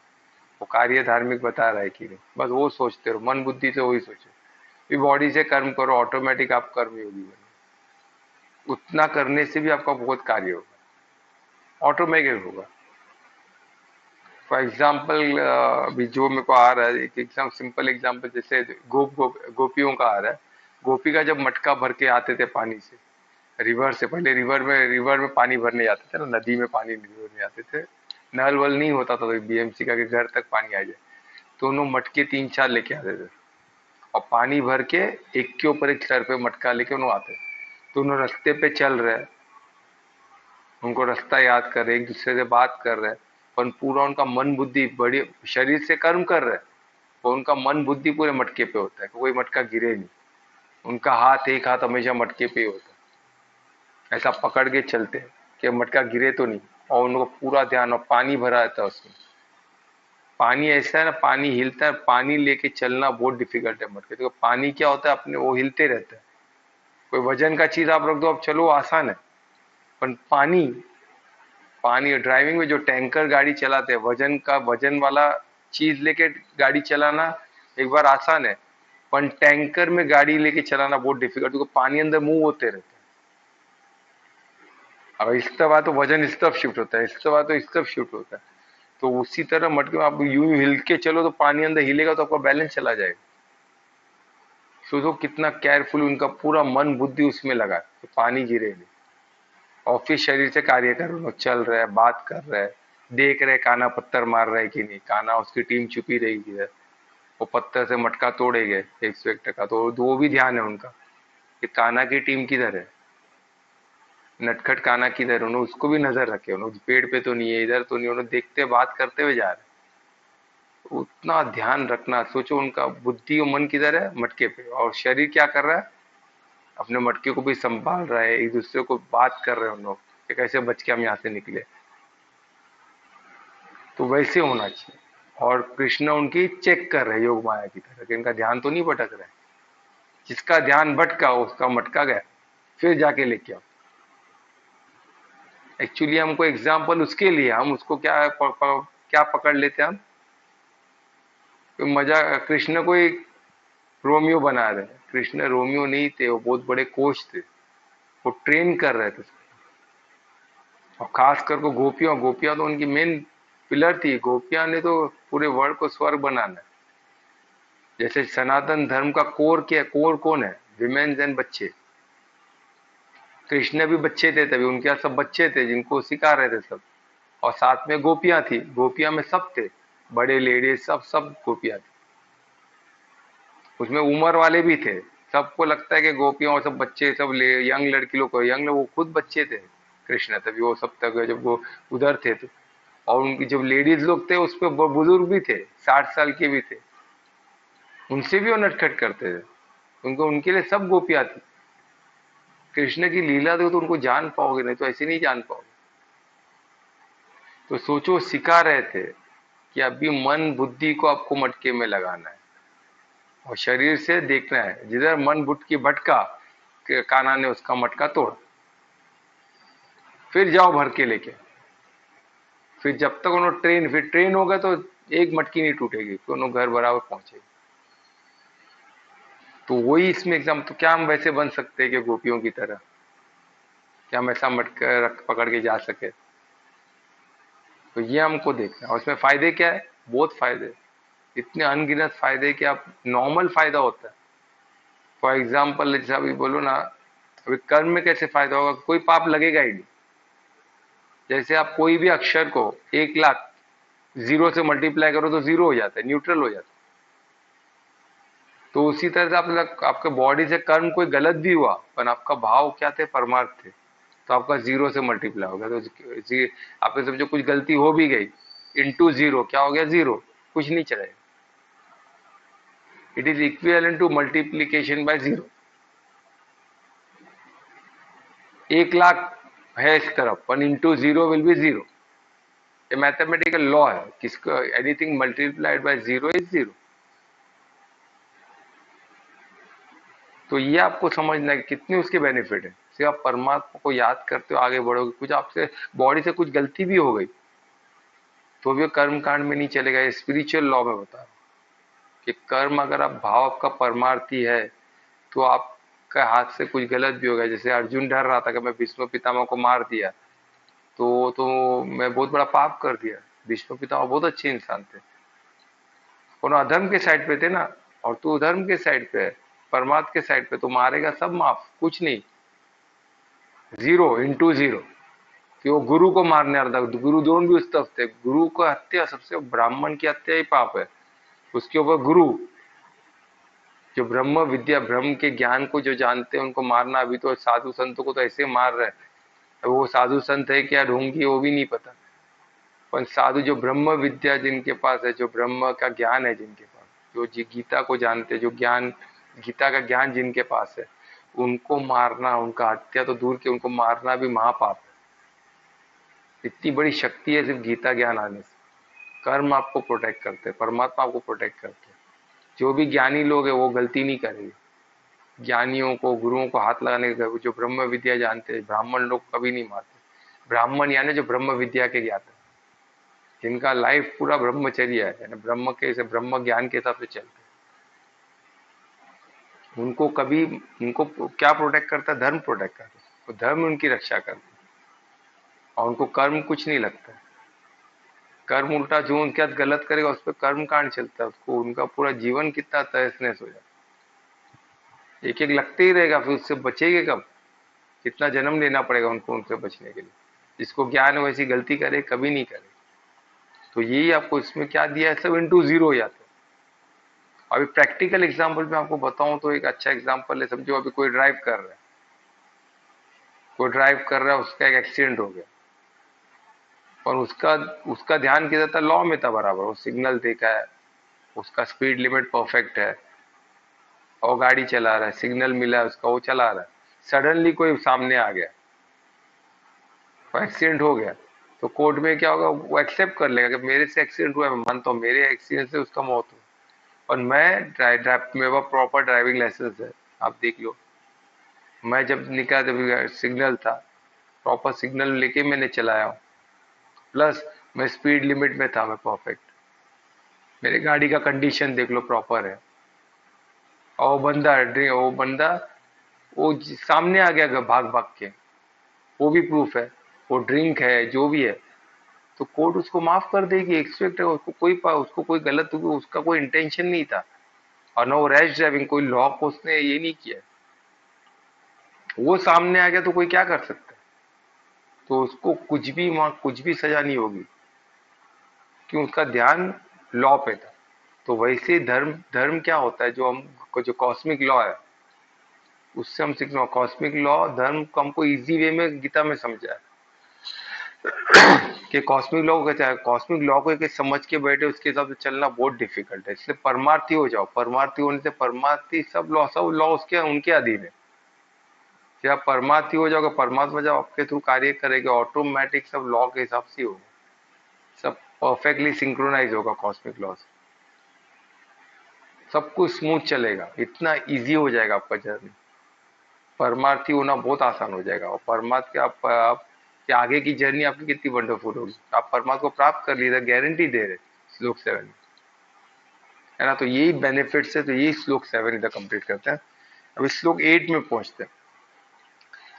वो कार्य धार्मिक बता रहा है कि नहीं, बस वो सोचते रहो, मन बुद्धि से वही सोचो। फिर बॉडी से कर्म करो, ऑटोमेटिक आप कर्म योगी बनो। उतना करने से भी आपका बहुत कार्य होगा, ऑटोमेटिक होगा। फॉर एग्जाम्पल अभी जो मेरे को आ रहा है, एक एग्जाम सिंपल एग्जाम्पल, जैसे गोपियों का आ रहा है। गोपी का जब मटका भर के आते थे पानी से, रिवर से, पहले रिवर में पानी भरने जाते थे ना, नदी में पानी भरने जाते थे, नल वल नहीं होता था तो बीएमसी का कि घर तक पानी आ जाए, तो उन्होंने मटके 3-4 लेके आते थे, और पानी भर के एक के ऊपर एक सर पे मटका लेके उन्होंने आते। तो उन्होंने रास्ते पे चल रहे, उनको रास्ता याद कर रहे, एक दूसरे से बात कर रहे, पर पूरा उनका मन बुद्धि बड़ी शरीर से कर्म कर रहे, और उनका मन बुद्धि पूरे मटके पे होता है, कोई मटका गिरे नहीं, उनका हाथ, एक हाथ हमेशा मटके पे ही होता है, ऐसा पकड़ के चलते हैं कि मटका गिरे तो नहीं, और उनको पूरा ध्यान, और पानी भरा रहता है उसमें। पानी ऐसा है ना, पानी हिलता है, पानी लेके चलना बहुत डिफिकल्ट है मटके, तो पानी क्या होता है, अपने वो हिलते रहता है। कोई वजन का चीज आप रख दो, अब चलो आसान है, पर पानी, पानी ड्राइविंग में जो टैंकर गाड़ी चलाते हैं, वजन वाला चीज लेके गाड़ी चलाना एक बार आसान है, पर टैंकर में गाड़ी लेके चलाना बहुत डिफिकल्ट, क्योंकि पानी अंदर मूव होते रहते हैं। अब इस तरह तो वजन इस तरफ शिफ्ट होता है, इस तरह तो इस तरफ शिफ्ट होता है, तो उसी तरह मटके में आप यूं हिल के चलो तो पानी अंदर हिलेगा तो आपका बैलेंस चला जाएगा। सोचो कितना केयरफुल, उनका पूरा मन बुद्धि उसमें लगा तो पानी गिरे नहीं, और फिर शरीर से कार्य कर रहे, चल रहे, बात कर रहे, देख रहे काना पत्थर मार रहे कि नहीं, काना उसकी टीम छुपी रही है, वो पत्थर से मटका तोड़े गए 101 टका, तो वो भी ध्यान है उनका कि काना की टीम किधर है, नटखट काना किधर, उन्होंने उसको भी नजर रखे, उन्होंने पेड़ पे तो नहीं है, इधर तो नहीं, उन्होंने देखते बात करते हुए जा रहे, उतना ध्यान रखना। सोचो उनका बुद्धि और मन किधर है, मटके पे, और शरीर क्या कर रहा है, अपने मटके को भी संभाल रहा है, एक दूसरे को बात कर रहे हैं उन लोग कि कैसे बच के हम यहाँ से निकले। तो वैसे होना चाहिए, और कृष्ण उनकी चेक कर रहे योग माया की तरह कि इनका ध्यान तो नहीं भटक रहा है, जिसका ध्यान भटका उसका मटका गया, फिर जाके लेके आओ। एक्चुअली हमको एग्जाम्पल उसके लिए, हम उसको क्या पकड़ लेते हैं हम, तो मजा, कृष्ण को एक रोमियो बना रहे हैं। कृष्ण रोमियो नहीं थे, वो बहुत बड़े कोच थे, वो ट्रेन कर रहे थे। और खास कर को गोपियां, गोपियां तो उनकी मेन पिलर थी, गोपियां ने तो पूरे वर्ल्ड को स्वर्ग बनाना है। जैसे सनातन धर्म का कोर क्या है, कोर कौन है, विमेन्स एंड बच्चे। कृष्ण भी बच्चे थे तभी, उनके यहाँ सब बच्चे थे जिनको सिखा रहे थे सब, और साथ में गोपियां थी, गोपियां में सब थे, बड़े लेडीज सब सब गोपियां थी, उसमें उम्र वाले भी थे। सबको लगता है कि गोपियां और सब बच्चे, सब यंग लड़की लोग, यंग लोग, वो खुद बच्चे थे कृष्ण तभी, वो सब तक जब वो उधर थे तो। और उनकी जब लेडीज लोग थे उसपे बुजुर्ग भी थे, 60 साल के भी थे, उनसे भी वो नटखट करते थे, उनको, उनके लिए सब गोपियां थी। कृष्ण की लीला देखो तो उनको जान पाओगे, नहीं तो ऐसे नहीं जान पाओगे। तो सोचो सिखा रहे थे कि अभी मन बुद्धि को आपको मटके में लगाना है और शरीर से देखना है, जिधर मन बुद्धि भटका कान्हा ने उसका मटका तोड़ा, फिर जाओ भर के लेके। फिर जब तक उन्होंने ट्रेन, फिर ट्रेन होगा तो एक मटकी नहीं टूटेगी, फिर उन्होंने घर बराबर पहुंचेगी। तो वही इसमें एग्जाम। तो क्या हम वैसे बन सकते हैं कि गोपियों की तरह, क्या हम ऐसा मटका रख पकड़ के जा सके? तो ये हमको देखना है। और इसमें फायदे क्या है? बहुत फायदे, इतने अनगिनत फायदे कि आप नॉर्मल फायदा होता है। फॉर एग्जाम्पल जैसे अभी बोलो ना, अभी कर्म में कैसे फायदा होगा? कोई पाप लगेगा ही नहीं। जैसे आप कोई भी अक्षर को 1,00,000 जीरो से मल्टीप्लाई करो तो जीरो हो जाता है, न्यूट्रल हो जाता है। तो उसी तरह से आप आपके बॉडी से कर्म कोई गलत भी हुआ, पर आपका भाव क्या थे? परमार्थ थे, तो आपका जीरो से मल्टीप्लाई हो गया। तो आपने समझो कुछ गलती हो भी गई, इंटू जीरो क्या हो गया? जीरो, कुछ नहीं चलेगा। It is equivalent to multiplication by zero. 1,00,000 है इस तरफ, पर into zero will be zero. ये मैथमेटिकल लॉ है, किसको anything multiplied by zero is zero. तो ये आपको समझना है कि कितनी उसके बेनिफिट है। सिर्फ आप परमात्मा को याद करते हो आगे बढ़ोगे। कुछ आपसे बॉडी से कुछ गलती भी हो गई तो भी कर्म कांड में नहीं चलेगा। ये स्पिरिचुअल लॉ में बता रहा हूं कि कर्म, अगर आप भाव आपका परमार्थी है तो आपके हाथ से कुछ गलत भी हो गया। जैसे अर्जुन डर रहा था कि मैं भीष्म पितामह को मार दिया तो मैं बहुत बड़ा पाप कर दिया। भीष्म पितामह बहुत अच्छे इंसान थे, उन्होंने अधर्म के साइड पे थे ना, और तू धर्म के साइड पे है, परमात्मा के साइड पे, तो मारेगा सब माफ, कुछ नहीं, जीरो इंटू जीरो। कि वो गुरु को मारने आ रहा था, गुरु द्रोण भी उस तरफ थे। गुरु को हत्या, सबसे ब्राह्मण की हत्या ही पाप है, उसके ऊपर गुरु जो ब्रह्म विद्या, ब्रह्म के ज्ञान को जो जानते हैं उनको मारना। अभी तो साधु संतों को तो ऐसे मार रहे हैं, वो साधु संत है क्या ढोंगी वो भी नहीं पता। पर साधु जो ब्रह्म विद्या जिनके पास है, जो ब्रह्म का ज्ञान है जिनके पास, जो गीता को जानते, जो ज्ञान, गीता का ज्ञान जिनके पास है, उनको मारना, उनका हत्या तो दूर के, उनको मारना भी महापाप है। इतनी बड़ी शक्ति है सिर्फ गीता ज्ञान आने से। कर्म आपको प्रोटेक्ट करते हैं, परमात्मा आपको प्रोटेक्ट करते हैं। जो भी ज्ञानी लोग है वो गलती नहीं करेंगे। ज्ञानियों को, गुरुओं को हाथ लगाने के, जो ब्रह्म विद्या जानते हैं, ब्राह्मण लोग कभी नहीं मारते। ब्राह्मण यानी जो ब्रह्म विद्या के ज्ञाता, जिनका लाइफ पूरा ब्रह्मचर्य है, यानी ब्रह्म के, से ब्रह्म ज्ञान के हिसाब से चलते हैं, उनको कभी, उनको क्या प्रोटेक्ट करता है? धर्म प्रोटेक्ट करता है, वो धर्म उनकी रक्षा करता है, और उनको कर्म कुछ नहीं लगता है। कर्म उल्टा जो उनके साथ गलत करेगा उस पर कर्म कांड चलता है, उसको उनका पूरा जीवन कितना तहस नहस हो जाता है। एक एक लगते ही रहेगा, फिर उससे बचेंगे कब? कितना जन्म लेना पड़ेगा उनको उनसे बचने के लिए। जिसको ज्ञान है वैसी गलती करे कभी नहीं करे। तो यही आपको इसमें क्या दिया है, सब इंटू जीरो हो जाता है। अभी प्रैक्टिकल एग्जाम्पल में आपको बताऊं तो एक अच्छा एग्जाम्पल है, समझो अभी कोई ड्राइव कर रहा है, कोई ड्राइव कर रहा है, उसका एक एक्सीडेंट हो गया, और उसका उसका ध्यान किधर था? लॉ में था बराबर, वो सिग्नल देखा है, उसका स्पीड लिमिट परफेक्ट है, और गाड़ी चला रहा है, सिग्नल मिला है उसका, वो चला रहा है। सडनली कोई सामने आ गया, वो एक्सीडेंट हो गया, तो कोर्ट में क्या होगा? वो एक्सेप्ट कर लेगा कि मेरे से एक्सीडेंट हुआ है, मैं मानता हूँ मेरे एक्सीडेंट से उसका मौत हुई, और मैं मेरे पास प्रॉपर ड्राइविंग लाइसेंस है, आप देख लो। मैं जब निकला जब सिग्नल था, प्रॉपर सिग्नल लेके मैंने चलाया हूँ, प्लस मैं स्पीड लिमिट में था, मैं परफेक्ट, मेरे गाड़ी का कंडीशन देख लो प्रॉपर है। और वो बंदा सामने आ गया भाग भाग के, वो भी प्रूफ है, वो ड्रिंक है जो भी है, तो कोर्ट उसको माफ कर देगी, एक्सपेक्ट है। उसको कोई गलत, उसका कोई इंटेंशन नहीं था, और ना वो रैश ड्राइविंग, कोई लॉ को उसने ये नहीं किया। वो सामने आ गया तो कोई क्या कर सकता है? तो उसको कुछ भी सजा नहीं होगी, क्यों? उसका ध्यान लॉ पे था। तो वैसे धर्म, धर्म क्या होता है? जो कॉस्मिक लॉ है उससे हम सीखना। कॉस्मिक लॉ, धर्म को हमको इजी वे में गीता में समझा है कि कॉस्मिक लॉ को क्या है। कॉस्मिक लॉ को एक समझ के बैठे उसके हिसाब से चलना बहुत डिफिकल्ट है, इसलिए परमार्थी हो जाओ। परमार्थी होने से, परमार्थी सब लॉ उसके उनके अधीन है। जब आप परमात्मा हो जाओगे, परमात्मा जब आपके थ्रू कार्य करेगा, ऑटोमेटिक सब लॉ के हिसाब से होगा, सब परफेक्टली सिंक्रोनाइज होगा कॉस्मिक लॉ से, सब कुछ स्मूथ चलेगा, इतना इजी हो जाएगा आपका जर्नी। परमार्थी होना बहुत आसान हो जाएगा, और परमात्मा के आप कि आगे की जर्नी आपकी कितनी वंडरफुल होगी। आप परमात्मा को प्राप्त कर लिए, गारंटी दे रहे श्लोक 7, है ना। तो यही बेनिफिट्स है, तो यही श्लोक 7 इधर कंप्लीट करते हैं। अभी श्लोक 8 में पहुंचते हैं।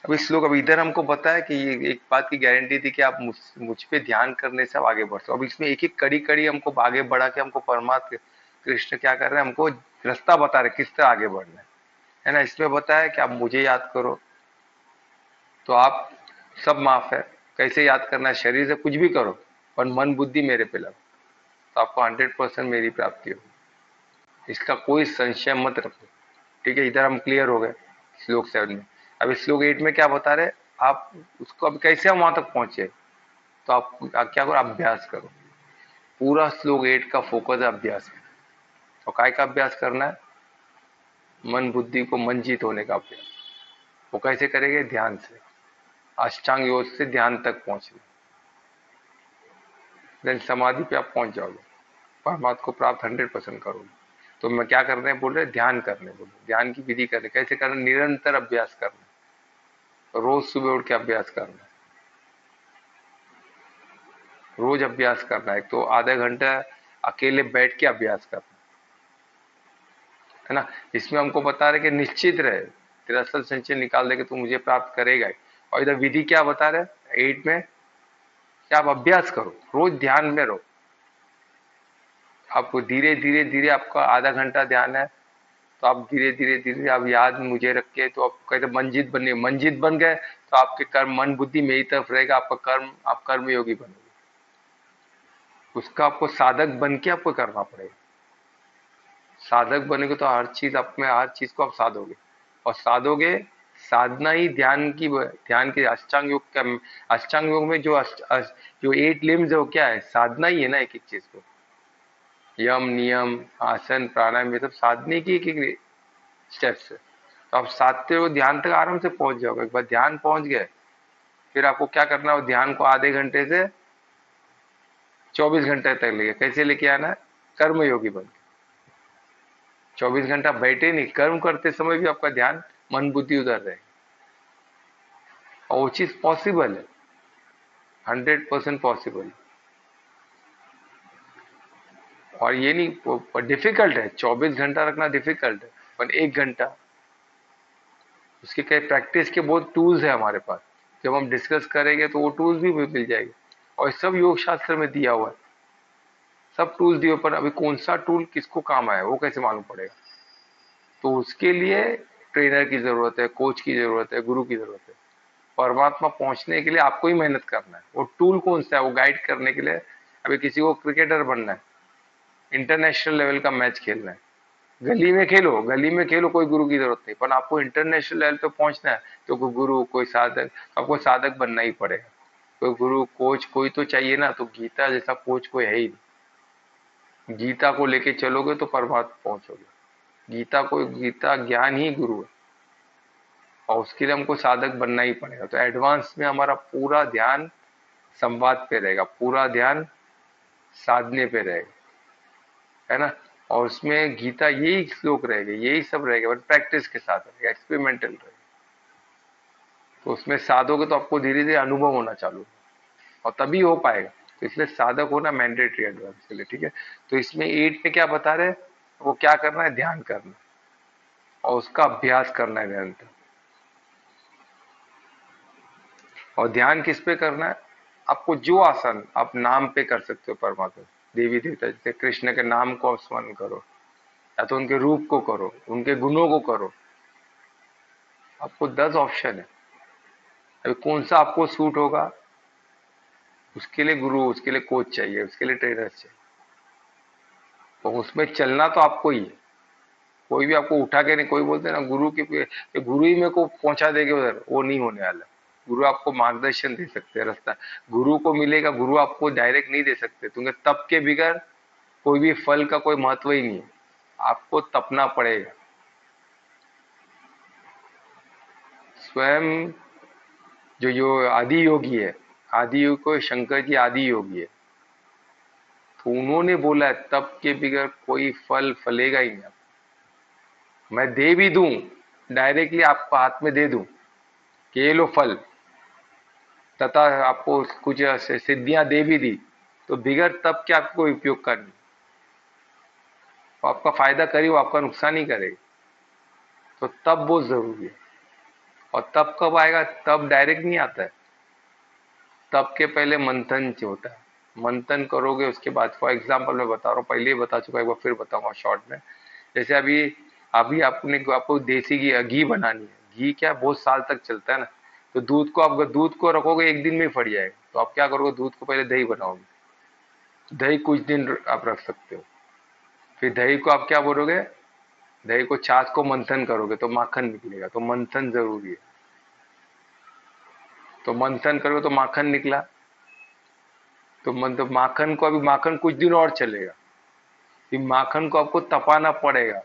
अभी श्लोक, अभी इधर हमको बताया कि ये एक बात की गारंटी थी कि आप मुझ पे ध्यान करने से आप आगे बढ़ते हो। अब इसमें एक एक कड़ी कड़ी हमको आगे बढ़ा के हमको परमात्मा कृष्ण क्या कर रहे हैं, हमको रास्ता बता रहे किस तरह आगे बढ़ना है ना। इसमें बताया कि आप मुझे याद करो तो आप सब माफ है। कैसे याद करना है, शरीर से कुछ भी करो पर मन बुद्धि मेरे पे लगो, तो आपको 100% मेरी प्राप्ति हो, इसका कोई संशय मत रखो। ठीक है, इधर हम क्लियर हो गए श्लोक 7 में। अब श्लोक 8 में क्या बता रहे, आप उसको अब कैसे हम वहां तक पहुंचे, तो आप क्या करो, अभ्यास करो। पूरा श्लोक 8 का फोकस है अभ्यास में। और काय का अभ्यास करना है, मन बुद्धि को मन जीत होने का अभ्यास। वो कैसे करेंगे, ध्यान से, अष्टांग योग से ध्यान तक पहुंचना, देन समाधि पे आप पहुंच जाओगे, परमात्मा को प्राप्त 100% करोगे। तो मैं क्या करने बोल रहे, ध्यान करने बोल रहे, ध्यान की विधि करने, कैसे करना, निरंतर अभ्यास करना, रोज सुबह उठ के अभ्यास करना, रोज अभ्यास करना है। तो आधा घंटा अकेले बैठ के अभ्यास करना, है ना। इसमें हमको बता रहे कि निश्चित रहे, तेरा असल संचय निकाल देगा तो मुझे प्राप्त करेगा ही। और इधर विधि क्या बता रहे 8 में, कि आप अभ्यास करो, रोज ध्यान में रहो। आपको धीरे धीरे धीरे, आपका आधा घंटा ध्यान है तो आप धीरे धीरे धीरे आप याद मुझे रख के, तो आप कहते मंजित बनिए, मंजित बन गए तो आपके कर्म मन बुद्धि मेरी तरफ रहेगा, आपका कर्म, आप कर्म योगी बनोगे। उसका आपको साधक बन के आपको करना पड़ेगा। साधक बनेगे तो हर चीज आप में, हर चीज को आप साधोगे, और साधोगे, साधना ही ध्यान की, ध्यान के अष्टांग योग का, अष्टांग योग में जो जो 8 लिम्स है वो क्या है, साधना ही है ना, एक एक चीज को, यम नियम आसन प्राणायाम, ये सब साधने की एक एक स्टेप्स है। तो आप साधते हो, ध्यान तक आराम से पहुंच जाओगे। एक बार ध्यान पहुंच गए, फिर आपको क्या करना है, ध्यान को आधे घंटे से 24 घंटे तक लेके, कैसे लेके आना है, कर्म योगी बन के। 24 घंटा बैठे नहीं, कर्म करते समय भी आपका ध्यान मन बुद्धि उधर रहे, और वो चीज पॉसिबल है, 100% पॉसिबल। और ये नहीं डिफिकल्ट है, 24 घंटा रखना डिफिकल्ट है, पर 1 घंटा, उसके कई प्रैक्टिस के बहुत टूल्स है हमारे पास, जब हम डिस्कस करेंगे तो वो टूल्स भी मिल जाएंगे। और सब योग शास्त्र में दिया हुआ है, सब टूल्स दिए, पर अभी कौन सा टूल किसको काम आया वो कैसे मालूम पड़ेगा। तो उसके लिए ट्रेनर की जरूरत है, कोच की जरूरत है, गुरु की जरूरत है। परमात्मा पहुंचने के लिए आपको ही मेहनत करना है। वो टूल कौन सा है, वो गाइड करने के लिए, अभी किसी को क्रिकेटर बनना है, इंटरनेशनल लेवल का मैच खेलना है, गली में खेलो, गली में खेलो, कोई गुरु की जरूरत नहीं, पर आपको इंटरनेशनल लेवल पे पहुंचना है तो कोई गुरु, कोई साधक, आपको साधक बनना ही पड़ेगा। कोई गुरु कोच कोई तो चाहिए ना। तो गीता जैसा कोच कोई है ही नहीं। गीता को लेके चलोगे तो परमात्मा पहुंचोगे। गीता को, गीता ज्ञान ही गुरु है, और उसके लिए हमको साधक बनना ही पड़ेगा। तो एडवांस में हमारा पूरा ध्यान संवाद पे रहेगा, पूरा ध्यान साधने पे रहेगा, है ना। और उसमें गीता यही श्लोक रहेगा, यही सब रहेगा, बट प्रैक्टिस के साथ रहेगा, एक्सपेरिमेंटल रहेगा। तो उसमें साधोगे तो आपको धीरे धीरे अनुभव होना चालू होगा, और तभी हो पाएगा। तो इसलिए साधक होना मैंडेटरी एडवांस के लिए, ठीक है। तो इसमें 8 में क्या बता रहे, वो क्या करना है, ध्यान करना, और उसका अभ्यास करना है निरंतर। और ध्यान किस पे करना है, आपको जो आसन आप नाम पे कर सकते हो, परमात्मा देवी देवता, जैसे कृष्ण के नाम को स्मरण करो, या तो उनके रूप को करो, उनके गुणों को करो। आपको 10 ऑप्शन है, अभी कौन सा आपको सूट होगा, उसके लिए गुरु, उसके लिए कोच चाहिए, उसके लिए ट्रेनर चाहिए। तो उसमें चलना तो आपको ही है, कोई भी आपको उठा के नहीं, कोई बोलते ना गुरु के गुरु ही मेरे को पहुंचा देंगे उधर, वो नहीं होने वाला। गुरु आपको मार्गदर्शन दे सकते हैं, रास्ता गुरु को मिलेगा, गुरु आपको डायरेक्ट नहीं दे सकते, क्योंकि तप के बिगड़ कोई भी फल का कोई महत्व ही नहीं है। आपको तपना पड़ेगा, स्वयं जो आदि योगी है, आदि योग को शंकर जी आदि योगी है, तो उन्होंने बोला है तप के बगैर कोई फल फलेगा ही नहीं। मैं दे भी दूं, डायरेक्टली आपको हाथ में दे दूं कि ये लो फल, तथा आपको कुछ सिद्धियां दे भी दी, तो बिगड़ तब के आपको उपयोग करनी, वो आपका फायदा करी, वो आपका नुकसान ही करेगी। तो तब बहुत जरूरी है। और तब कब आएगा? तब डायरेक्ट नहीं आता है, तब के पहले मंथन होता है। मंथन करोगे उसके बाद, फॉर एग्जाम्पल मैं बता रहा हूँ, पहले ही बता चुका, एक बार फिर बताऊंगा शॉर्ट में। जैसे अभी अभी आपको देसी घी बनानी है। घी क्या बहुत साल तक चलता है ना, तो दूध को रखोगे एक दिन में ही फट जाएगा, तो आप क्या करोगे, दूध को पहले दही बनाओगे। दही कुछ दिन आप रख सकते हो, फिर दही को आप क्या बोलोगे, दही को छाछ को मंथन करोगे तो माखन निकलेगा, तो मंथन जरूरी है। तो मंथन करोगे तो माखन निकला, तो मतलब माखन को, अभी माखन कुछ दिन और चलेगा, फिर माखन को आपको तपाना पड़ेगा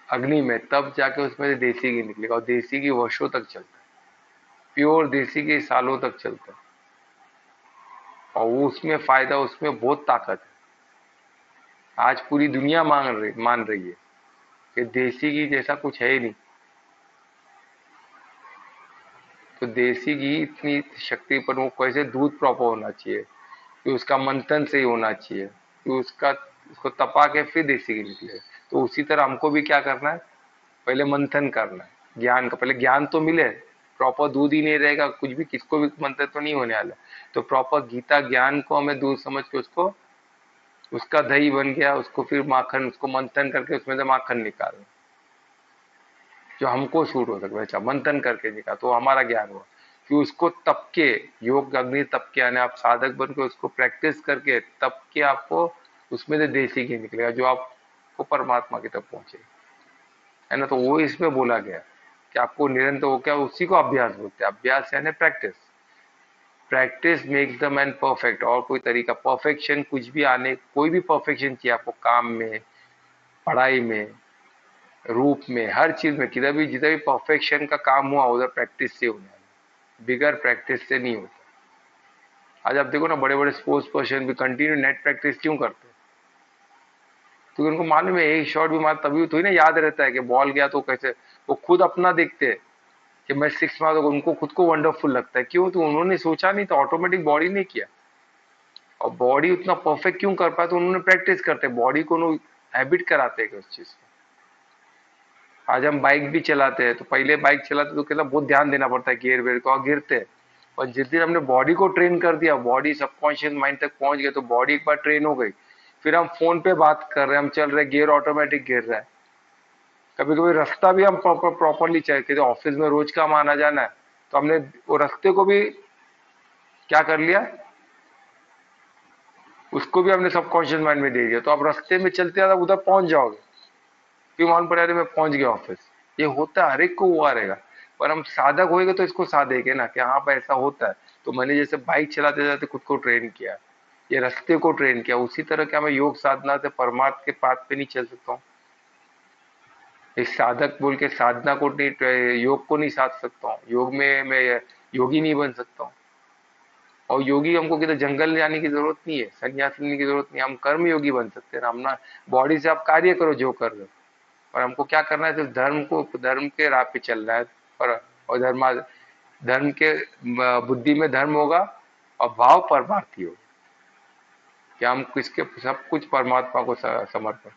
अग्नि में, तब जाके उसमें से देसी घी निकलेगा। और देसी घी वर्षों तक चलता है, प्योर देसी घी सालों तक चलता है, और वो उसमें फायदा, उसमें बहुत ताकत है। आज पूरी दुनिया मान रही है कि देसी घी जैसा कुछ है ही नहीं। तो देसी घी इतनी शक्ति, पर वो कैसे, दूध प्रॉपर होना चाहिए, कि उसका मंथन सही होना चाहिए, कि उसको तपा के फिर देसी घी निकले। तो उसी तरह हमको भी क्या करना है, पहले मंथन करना है ज्ञान का, पहले ज्ञान तो मिले। प्रॉपर दूध ही नहीं रहेगा, कुछ भी किसको भी मंथन तो नहीं होने वाला। तो प्रॉपर गीता ज्ञान को हमें दूध समझ के उसको, उसका दही बन गया, उसको फिर माखन, उसको मंथन करके उसमें से माखन निकालना जो हमको सूट हो सके। अच्छा, मंथन करके निकाल तो हमारा ज्ञान हुआ। कि उसको तप के, योग अग्नि तप के, यानी आप साधक बन के उसको प्रैक्टिस करके तप के आपको उसमें से देसी घी निकलेगा, जो आपको परमात्मा की तरफ पहुंचे, है ना। तो वो इसमें बोला गया कि आपको निरंतर, वो क्या, उसी को अभ्यास बोलते हैं। अभ्यास यानी practice. Practice makes the man perfect. और कोई तरीका, परफेक्शन कुछ भी आने, कोई भी परफेक्शन चाहिए आपको, काम में, पढ़ाई में, रूप में, हर चीज में, किधर भी जिधर भी परफेक्शन का काम हुआ उधर प्रैक्टिस से होने वाला, बिगर प्रैक्टिस से नहीं होता। आज आप देखो ना, बड़े बड़े स्पोर्ट्स पर्सन भी कंटिन्यू नेट प्रैक्टिस क्यों करते हैं? क्योंकि उनको मालूम है एक शॉट भी मार तभी तो ही ना याद रहता है कि बॉल गया तो कैसे। वो खुद अपना देखते हैं कि मैं सिक्स मार, उनको खुद को वंडरफुल लगता है। क्यों? तो उन्होंने सोचा नहीं, तो ऑटोमेटिक बॉडी ने किया। और बॉडी उतना परफेक्ट क्यों कर पाया? तो उन्होंने प्रैक्टिस करते, बॉडी को हैबिट कराते हैं उस चीज को। आज हम बाइक भी चलाते हैं, तो पहले बाइक चलाते तो कितना बहुत ध्यान देना पड़ता है गियर वेयर को, और गिरते हैं। और जिस दिन हमने बॉडी को ट्रेन कर दिया, बॉडी सबकॉन्शियस माइंड तक पहुंच गया, तो बॉडी एक बार ट्रेन हो गई। फिर हम फोन पे बात कर रहे हैं, हम चल रहे, गियर ऑटोमेटिक गिर रहा है। कभी कभी रास्ता भी हम प्रॉपरली चल के, ऑफिस में रोज का हम आना जाना है, तो हमने वो रास्ते को भी क्या कर लिया, उसको भी हमने सबकॉन्शियस माइंड में दे दिया। तो आप रास्ते में चलते ज्यादा उधर पहुंच जाओगे, फिर मान पड़ा मैं पहुंच गया ऑफिस। ये होता है, हर एक को हुआ रहेगा। पर हम साधक होएंगे तो इसको साधेंगे ना, कि हाँ भाई ऐसा होता है। तो मैंने जैसे बाइक चलाते जाते खुद को ट्रेन किया, ये रास्ते को ट्रेन किया, उसी तरह क्या मैं योग साधना से परमार्थ के पाथ पे नहीं चल सकता हूँ? एक साधक बोल के साधना को नहीं, योग को नहीं साध सकता हूँ? योग में मैं योगी नहीं बन सकता हूँ? और योगी हमको किधर जंगल जाने की जरूरत नहीं है, संन्यास लेने की जरूरत नहीं है, हम कर्म योगी बन सकते हैं ना। हम ना, बॉडी से आप कार्य करो जो कर रहे हो, और हमको क्या करना है, सिर्फ धर्म के राह पे चलना है। और धर्म के बुद्धि में धर्म होगा, और भाव परमार्थी होगा, कि हम किसके सब कुछ परमात्मा को समर्पण।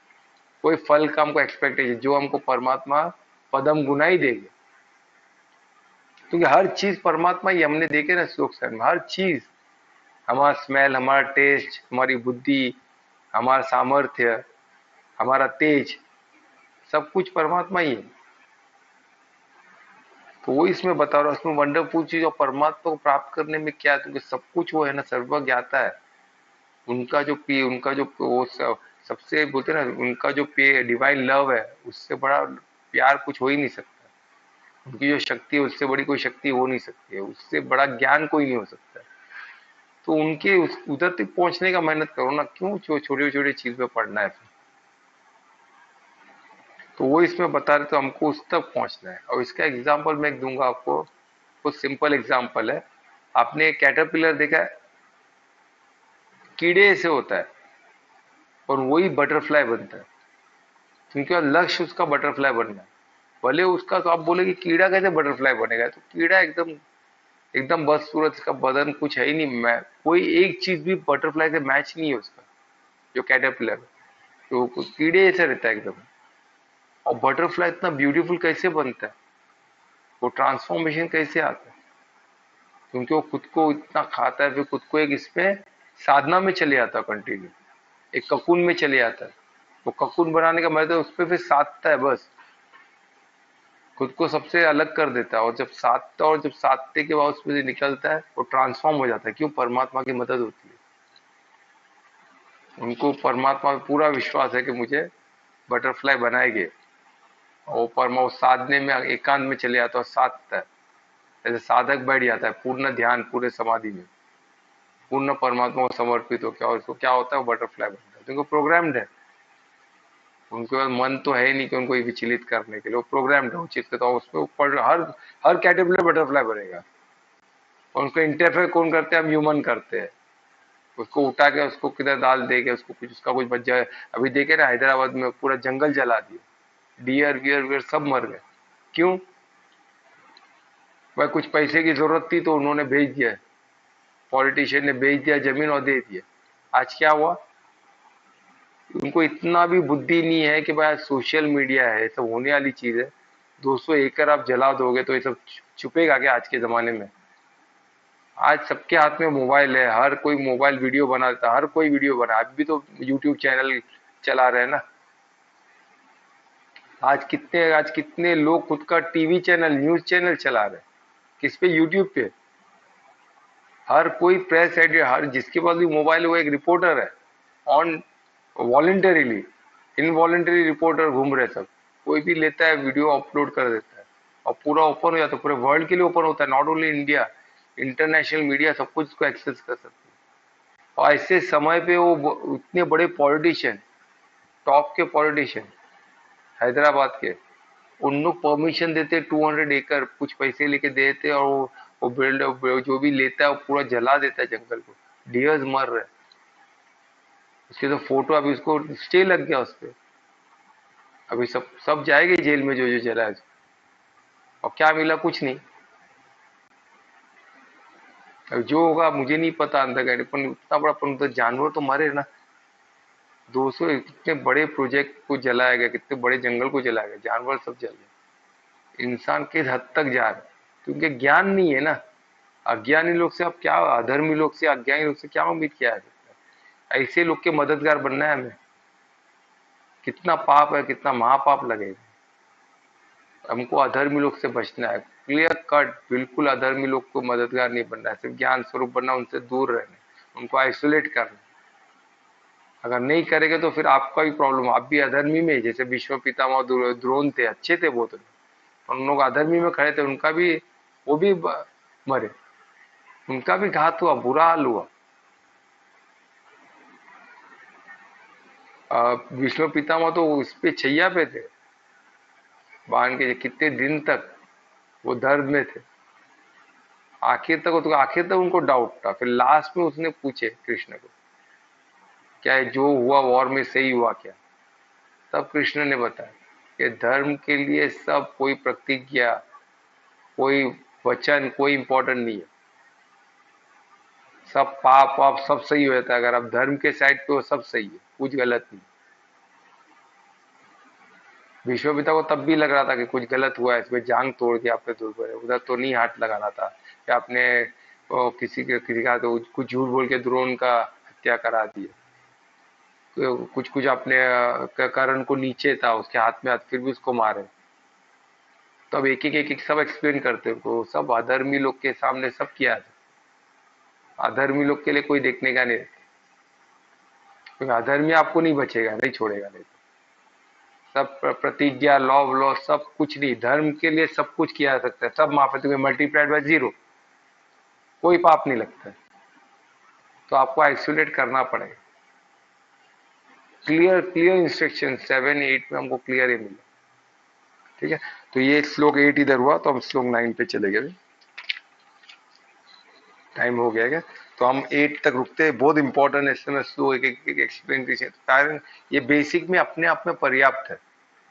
कोई फल का हमको एक्सपेक्टेशन, जो हमको परमात्मा पदम गुना ही देंगे, क्योंकि हर चीज परमात्मा ही। हमने देखे ना श्लोक में, हर चीज, हमारा स्मेल, हमारा टेस्ट, हमारी बुद्धि, हमारा सामर्थ्य, हमारा तेज, सब कुछ परमात्मा ही है। तो वो इसमें बता रहा हूँ, इसमें वंडरफुल चीज, और परमात्मा को प्राप्त करने में क्या है, क्योंकि सब कुछ वो है ना, सर्वज्ञाता है। उनका जो वो सबसे बोलते हैं ना, उनका जो डिवाइन लव है, उससे बड़ा प्यार कुछ हो ही नहीं सकता। उनकी जो शक्ति है, उससे बड़ी कोई शक्ति हो नहीं सकती है, उससे बड़ा ज्ञान कोई नहीं हो सकता। तो उनके उधर तक पहुंचने का मेहनत करो ना, क्यों छोटे छोटे चीज पे पढ़ना है फिर? तो वो इसमें बता रहे, तो हमको उस तक पहुंचना है। और इसका एग्जाम्पल मैं दूंगा आपको, कुछ सिंपल एग्जाम्पल है। आपने कैटरपिलर देखा है, कीड़े से होता है और वही बटरफ्लाई बनता है, क्योंकि लक्ष्य उसका बटरफ्लाई बनना है। भले उसका तो आप बोले कि कीड़ा कैसे बटरफ्लाई बनेगा, तो कीड़ा एकदम एकदम बदसूरत, इसका बदन कुछ है ही नहीं, मैं कोई एक चीज भी बटरफ्लाई से मैच नहीं है उसका, जो कैटरपिलर तो कीड़े ऐसा रहता है एकदम। और बटरफ्लाई इतना ब्यूटीफुल कैसे बनता है, वो ट्रांसफॉर्मेशन कैसे आता है, क्योंकि वो खुद को इतना खाता है, फिर खुद को एक इसमें साधना में चले जाता है, कंटिन्यू एक ककून में चले जाता है। वो ककून बनाने का मतलब उस पर फिर साधता है, बस खुद को सबसे अलग कर देता है। और जब साधता, और जब साधते के बाद उसमें से निकलता है, वो ट्रांसफॉर्म हो जाता है। क्यों? परमात्मा की मदद होती है। उनको परमात्मा में पूरा विश्वास है कि मुझे बटरफ्लाई बनाएंगे। और वो परमा उस साधने में एकांत में चले जाता है और साधता है। ऐसे साधक बैठ जाता है पूर्ण ध्यान, पूरे समाधि में, पूर्ण परमात्मा को समर्पित हो। क्या और उसको क्या होता है, बटरफ्लाई बनता है, क्योंकि प्रोग्राम्ड है। उनके पास मन तो है ही नहीं कि उनको विचलित करने के लिए, वो प्रोग्राम्ड है उचित, तो उसमें ऊपर हर कैटेगरी बटरफ्लाई बनेगा। और उसको इंटरफेयर कौन करते हैं? हम ह्यूमन करते हैं। उसको उठा के उसको किधर डाल देंगे, उसको कुछ उसका कुछ बच जाए। अभी देखे ना, हैदराबाद में पूरा जंगल जला दिया, डियर वियर वियर सब मर गए। क्यों? भाई कुछ पैसे की जरूरत थी तो उन्होंने भेज दिया, पॉलिटिशियन ने भेज दिया जमीन और दे दिया। आज क्या हुआ? उनको इतना भी बुद्धि नहीं है कि भाई सोशल मीडिया है, सब होने वाली चीज है। 200 एकड़ आप जला दोगे तो ये सब छुपेगा क्या आज के जमाने में? आज सबके हाथ में मोबाइल है, हर कोई मोबाइल वीडियो बना देता है, हर कोई वीडियो बना, अब भी तो यूट्यूब चैनल चला रहे हैं ना। आज कितने लोग खुद का टीवी चैनल, न्यूज चैनल चला रहे हैं, किस पे? यूट्यूब पे। हर कोई प्रेस एडिटर, हर जिसके पास भी मोबाइल है वो एक रिपोर्टर है, ऑन वॉलेंटरीली, इनवॉलेंटरी रिपोर्टर घूम रहे सब। कोई भी लेता है वीडियो, अपलोड कर देता है और पूरा ओपन हो जाता है, पूरे वर्ल्ड के लिए ओपन होता है, not only India, international media सब कुछ इसको एक्सेस कर सकते हैं। और ऐसे समय पे वो इतने बड़े पॉलिटिशियन, टॉप के पॉलिटिशियन हैदराबाद के, उन लोग परमिशन देते 200 एकड़ कुछ पैसे लेके देते, और वो बिल्ड जो भी लेता है वो पूरा जला देता है जंगल को। डियर्स मर रहे, उसके तो फोटो, अभी उसको स्टे लग गया उस पर, अभी सब सब जाएंगे जेल में जो जो जला है। और क्या मिला? कुछ नहीं। अब जो होगा मुझे नहीं पता अंदर का, पर इतना बड़ा, पर तो जानवर तो मरे ना। 200 कितने बड़े प्रोजेक्ट को जलाया गया, कितने बड़े जंगल को जलाया गया, जानवर सब जल गए। इंसान किस हद तक जा रहा है, क्योंकि ज्ञान नहीं है ना। अज्ञानी लोग से आप क्या, अधर्मी लोग से, अज्ञानी लोग से क्या उम्मीद किया है? ऐसे लोग के मददगार बनना है हमें। कितना पाप है, कितना महापाप लगेगा। हमको अधर्मी लोग से बचना है, क्लियर कट, बिल्कुल अधर्मी लोग को मददगार नहीं बनना है, सिर्फ ज्ञान स्वरूप बनना, उनसे दूर रहना, उनको आइसोलेट करना। अगर नहीं करेंगे तो फिर आपका भी प्रॉब्लम, आप भी अधर्मी में, जैसे विश्व पितामह द्रोण थे, अच्छे थे बहुत, उन लोग अधर्मी में खड़े थे, उनका भी, वो भी मरे, उनका भी घात हुआ, बुरा हाल हुआ। विष्णु पितामह तो उस पे छैया पे थे, बाण के, कितने दिन तक वो दर्द में थे। आखिर तक उनको डाउट था, फिर लास्ट में उसने पूछे कृष्ण को, क्या है जो हुआ वॉर में सही हुआ क्या? तब कृष्ण ने बताया कि धर्म के लिए सब, कोई प्रतिज्ञा, कोई वचन, कोई इंपॉर्टेंट नहीं है। सब पाप वाप सब सही हो जाता है, अगर आप धर्म के साइड पे हो सब सही है, कुछ गलत नहीं। विश्व पिता को तब भी लग रहा था कि कुछ गलत हुआ है, इसमें जांग तोड़ के आपने दुर्बल, उधर तो नहीं हाथ लगाना था कि आपने किसी का तो कुछ झूठ बोल के द्रोण का हत्या करा दी। कुछ कुछ अपने करण को नीचे था, उसके हाथ में हाथ, फिर भी उसको मारे। तो अब एक एक सब एक्सप्लेन करते उनको, सब अधर्मी लोग के सामने सब किया था। अधर्मी लोग के लिए कोई देखने का नहीं, क्योंकि अधर्मी आपको नहीं बचेगा, नहीं छोड़ेगा, नहीं। सब प्रतिज्ञा, लॉ सब कुछ नहीं, धर्म के लिए सब कुछ किया जा सकता है, सब माफ है, तुम्हें मल्टीप्लाइड बाय 0, कोई पाप नहीं लगता है। तो आपको आइसोलेट करना पड़ेगा। क्लियर क्लियर इंस्ट्रक्शन 7-8 में हमको क्लियर ही मिला। ठीक है, तो ये श्लोक 8 इधर हुआ, तो हम श्लोक 9 पे चले गए। टाइम हो गया क्या? तो हम 8 तक रुकते हैं। बहुत इंपॉर्टेंट है, इसमें स्लो एक एक एक्सप्लेन कीजिए, कारण ये बेसिक में अपने आप में पर्याप्त है।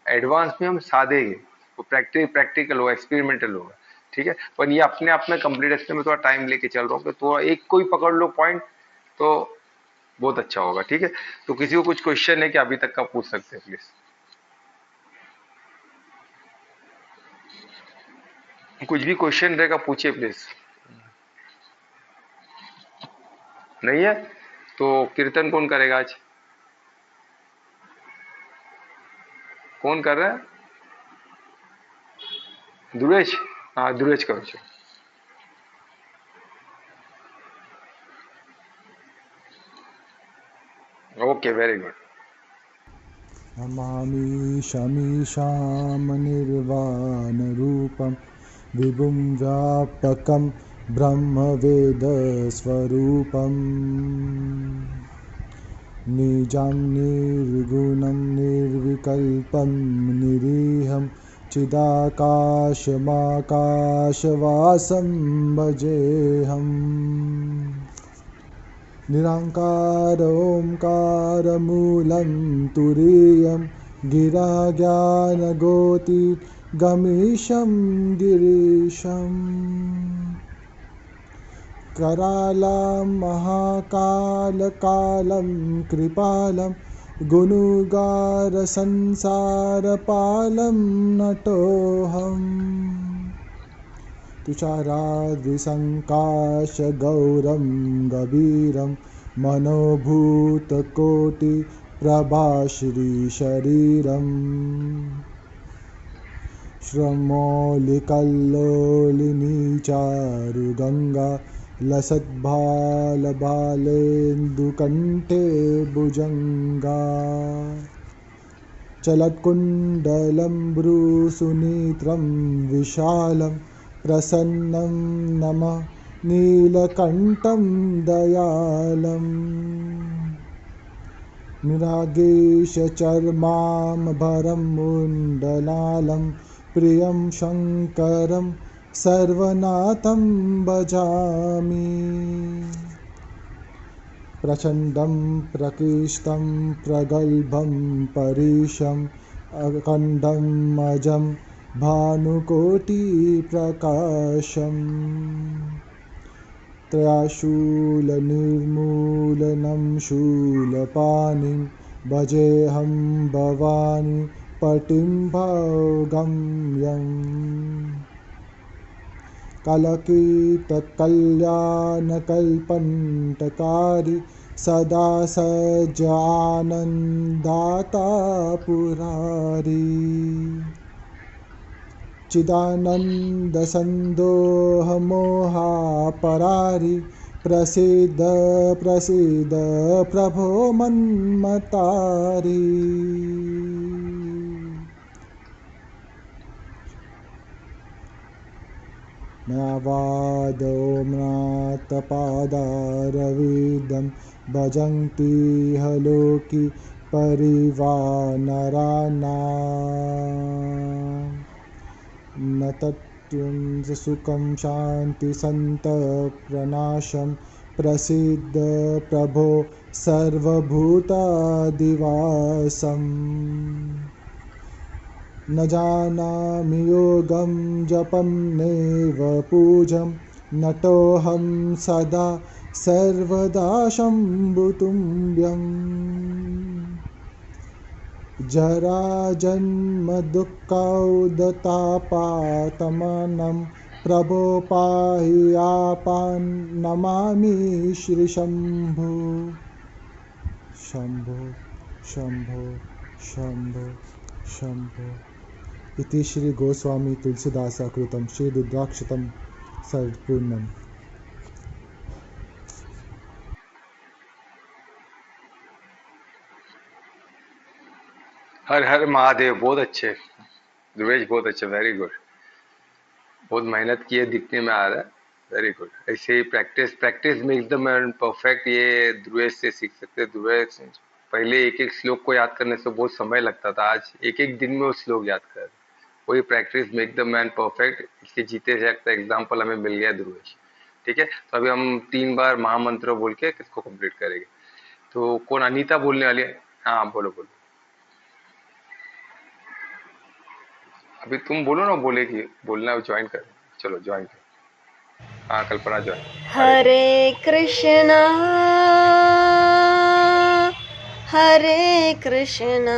एडवांस में हम साधेंगे, वो प्रैक्टिकल होगा, एक्सपेरिमेंटल होगा, ठीक है। पर ये अपने आप में कंप्लीट, इसमें मैं थोड़ा टाइम लेके चल रहा हूँ, तो थोड़ा एक कोई पकड़ लो पॉइंट तो बहुत अच्छा होगा, ठीक है। तो किसी को कुछ क्वेश्चन है कि अभी तक का पूछ सकते हैं प्लीज। कुछ भी क्वेश्चन रहेगा पूछिए प्लीज। नहीं है तो कीर्तन कौन करेगा आज? कौन कर रहा है? ध्रुवेश? हाँ ध्रुवेश करो। Okay very good. नमामि शमीशां निर्वाणरूपं विभुं व्यापकं ब्रह्मवेदस्वरूपम् निजं निर्गुणं निर्विकल्पं निरीहं चिदाकाशमाकाशवासं भजेऽहम् निरङ्कार ओङ्कारमूलं तुरीयं गिरा ज्ञानगोतिगमीशं गिरीशम् करालं महाकालकालं कृपालं गुणगारसंसारपालं नटोऽहम् तुषाराद्रिसङ्काशगौरं गभीरं मनोभूतकोटिप्रभाश्रीशरीरम् श्रमौलिकल्लोलिनी चारुगङ्गा लसद्भालबालेन्दुकण्ठे भुजङ्गा चलत्कुण्डलं भ्रूसुनेत्रं विशालं प्रसन्नं नमः नीलकण्ठं दयालम् निरागेशचर्माम्बरं मुण्डलालं प्रियं शङ्करं सर्वनाथं भजामि प्रचण्डं प्रकृष्टं प्रगल्भं परेशम् अखण्डम् अजं भानुकोटिप्रकाशम् त्रयाशूलनिर्मूलनं शूलपाणिं भजेऽहं भवानी पटिं भौगम्यम् कलकीतकल्याणकल्पन्तकारी सदा सज्जानन्दाता पुरारी चिदानन्दसन्दोहमोहापरारि प्रसीद प्रसीद प्रभो मन्मतारी नवादोम्नातपादारविदं भजन्ति हलोकि परिवानराणाम् न तत्त्वं सुखं शान्तिसन्तप्रनाशं प्रसीद प्रभो सर्वभूतादिवासम् न जानामि योगं जपं नैव पूजं नतोऽहं सदा सर्वदा शम्भुतुल्यम् जराजन्मदुःखौदतापातमनं प्रभो पाहि आपन्नमामि श्रीशम्भो शम्भो शम्भो शम्भो शम्भो इति श्री गोस्वामी तुलसीदास कृतं श्री रुद्राक्षतं सर्वपूर्णम्। हर हर महादेव। बहुत अच्छे ध्रुवेश, बहुत अच्छे, वेरी गुड। बहुत मेहनत की है, दिखने में आ रहा है, वेरी गुड। ऐसे ही practice, practice makes the man perfect. ये ध्रुवेश से सीख सकते हैं। ध्रुवेश पहले एक एक श्लोक को याद करने से बहुत समय लगता था, आज एक एक दिन में वो श्लोक याद कर, वही practice make the man perfect, इसके जीते जागता एग्जाम्पल हमें मिल गया ध्रुवेश। ठीक है, तो अभी हम 3 बार महामंत्र बोल के किसको कंप्लीट करेंगे। तो कौन, अनीता बोलने वाली है? हाँ बोलो बोलो, अभी तुम बोलो ना, बोलेगी, बोलना ज्वाइन कर, चलो ज्वाइन कर। हाँ कल्पना ज्वाइन। हरे कृष्ण। हरे कृष्णा हरे कृष्णा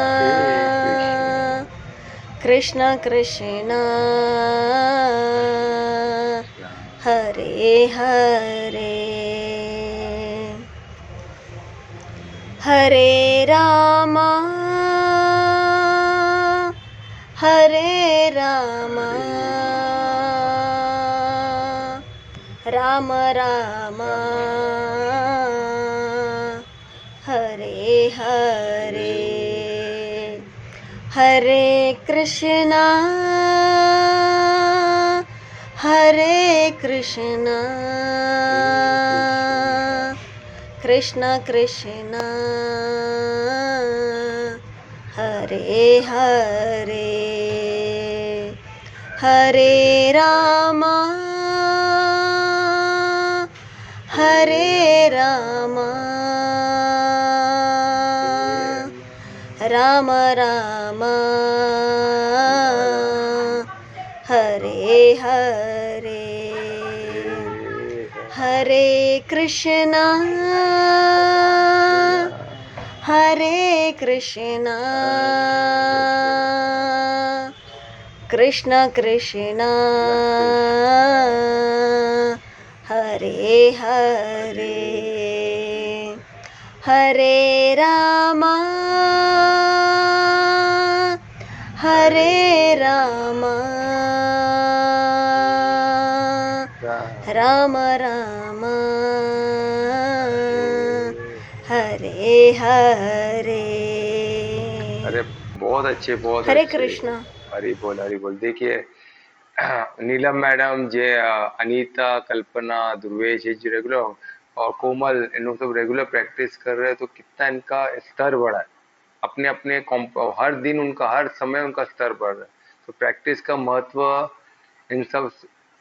हरे कृष्ण कृष्ण कृष्ण कृष्ण हरे हरे हरे रामा हरे रामा राम राम हरे हरे हरे कृष्णा हरे कृष्णा कृष्ण कृष्ण हरे हरे हरे रामा हरे रामा राम राम हरे हरे हरे कृष्णा हरे कृष्णा कृष्ण कृष्ण हरे हरे हरे रामा हरे रामा राम राम हरे हरे अरे बहुत अच्छे, बहुत हरे अच्छे। कृष्णा। हरी बोल, हरी बोल। देखिए नीलम मैडम, जे अनीता, कल्पना, ध्रुवेश, ये जो रेगुलर, और कोमल, इन लोग सब रेगुलर प्रैक्टिस कर रहे हैं, तो कितना इनका स्तर बढ़ा है। अपने अपने हर दिन उनका, हर समय उनका स्तर बढ़ रहा है। तो प्रैक्टिस का महत्व इन सब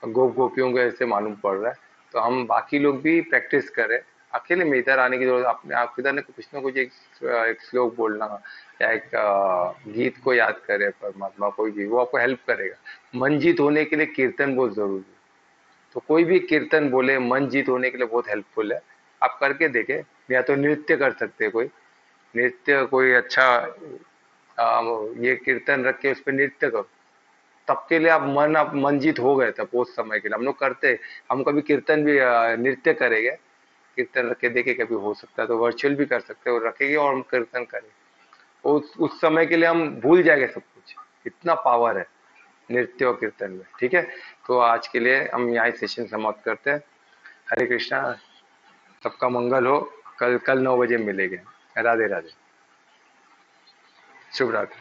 गोप गोपियों को ऐसे मालूम पड़ रहा है। तो हम बाकी लोग भी प्रैक्टिस करें। अकेले में इधर आने की जरूरत, अपने आप इधर ने कुछ ना कुछ एक श्लोक बोलना या एक गीत को याद करे, परमात्मा कोई भी, वो आपको हेल्प करेगा। मन जीत होने के लिए कीर्तन बहुत जरूरी है। तो कोई भी कीर्तन बोले, मन जीत होने के लिए बहुत हेल्पफुल है। आप करके देखें। या तो नृत्य कर सकते हैं, कोई नृत्य, कोई अच्छा ये कीर्तन रख के उस पर नृत्य करो, तब के लिए आप मंजित हो गए तब उस समय के लिए। हम लोग करते, हम कभी कीर्तन भी नृत्य करेंगे, कीर्तन रख के देखे, कभी हो सकता है तो वर्चुअल भी कर सकते हैं, और रखेंगे और हम कीर्तन करेंगे, उस समय के लिए हम भूल जाएंगे सब कुछ। इतना पावर है नृत्य और कीर्तन में। ठीक है, तो आज के लिए हम यहाँ सेशन समाप्त करते हैं। हरे कृष्णा, सबका मंगल हो। कल कल 9 बजे मिलेंगे। राधे राधे, शुभ रात्रि।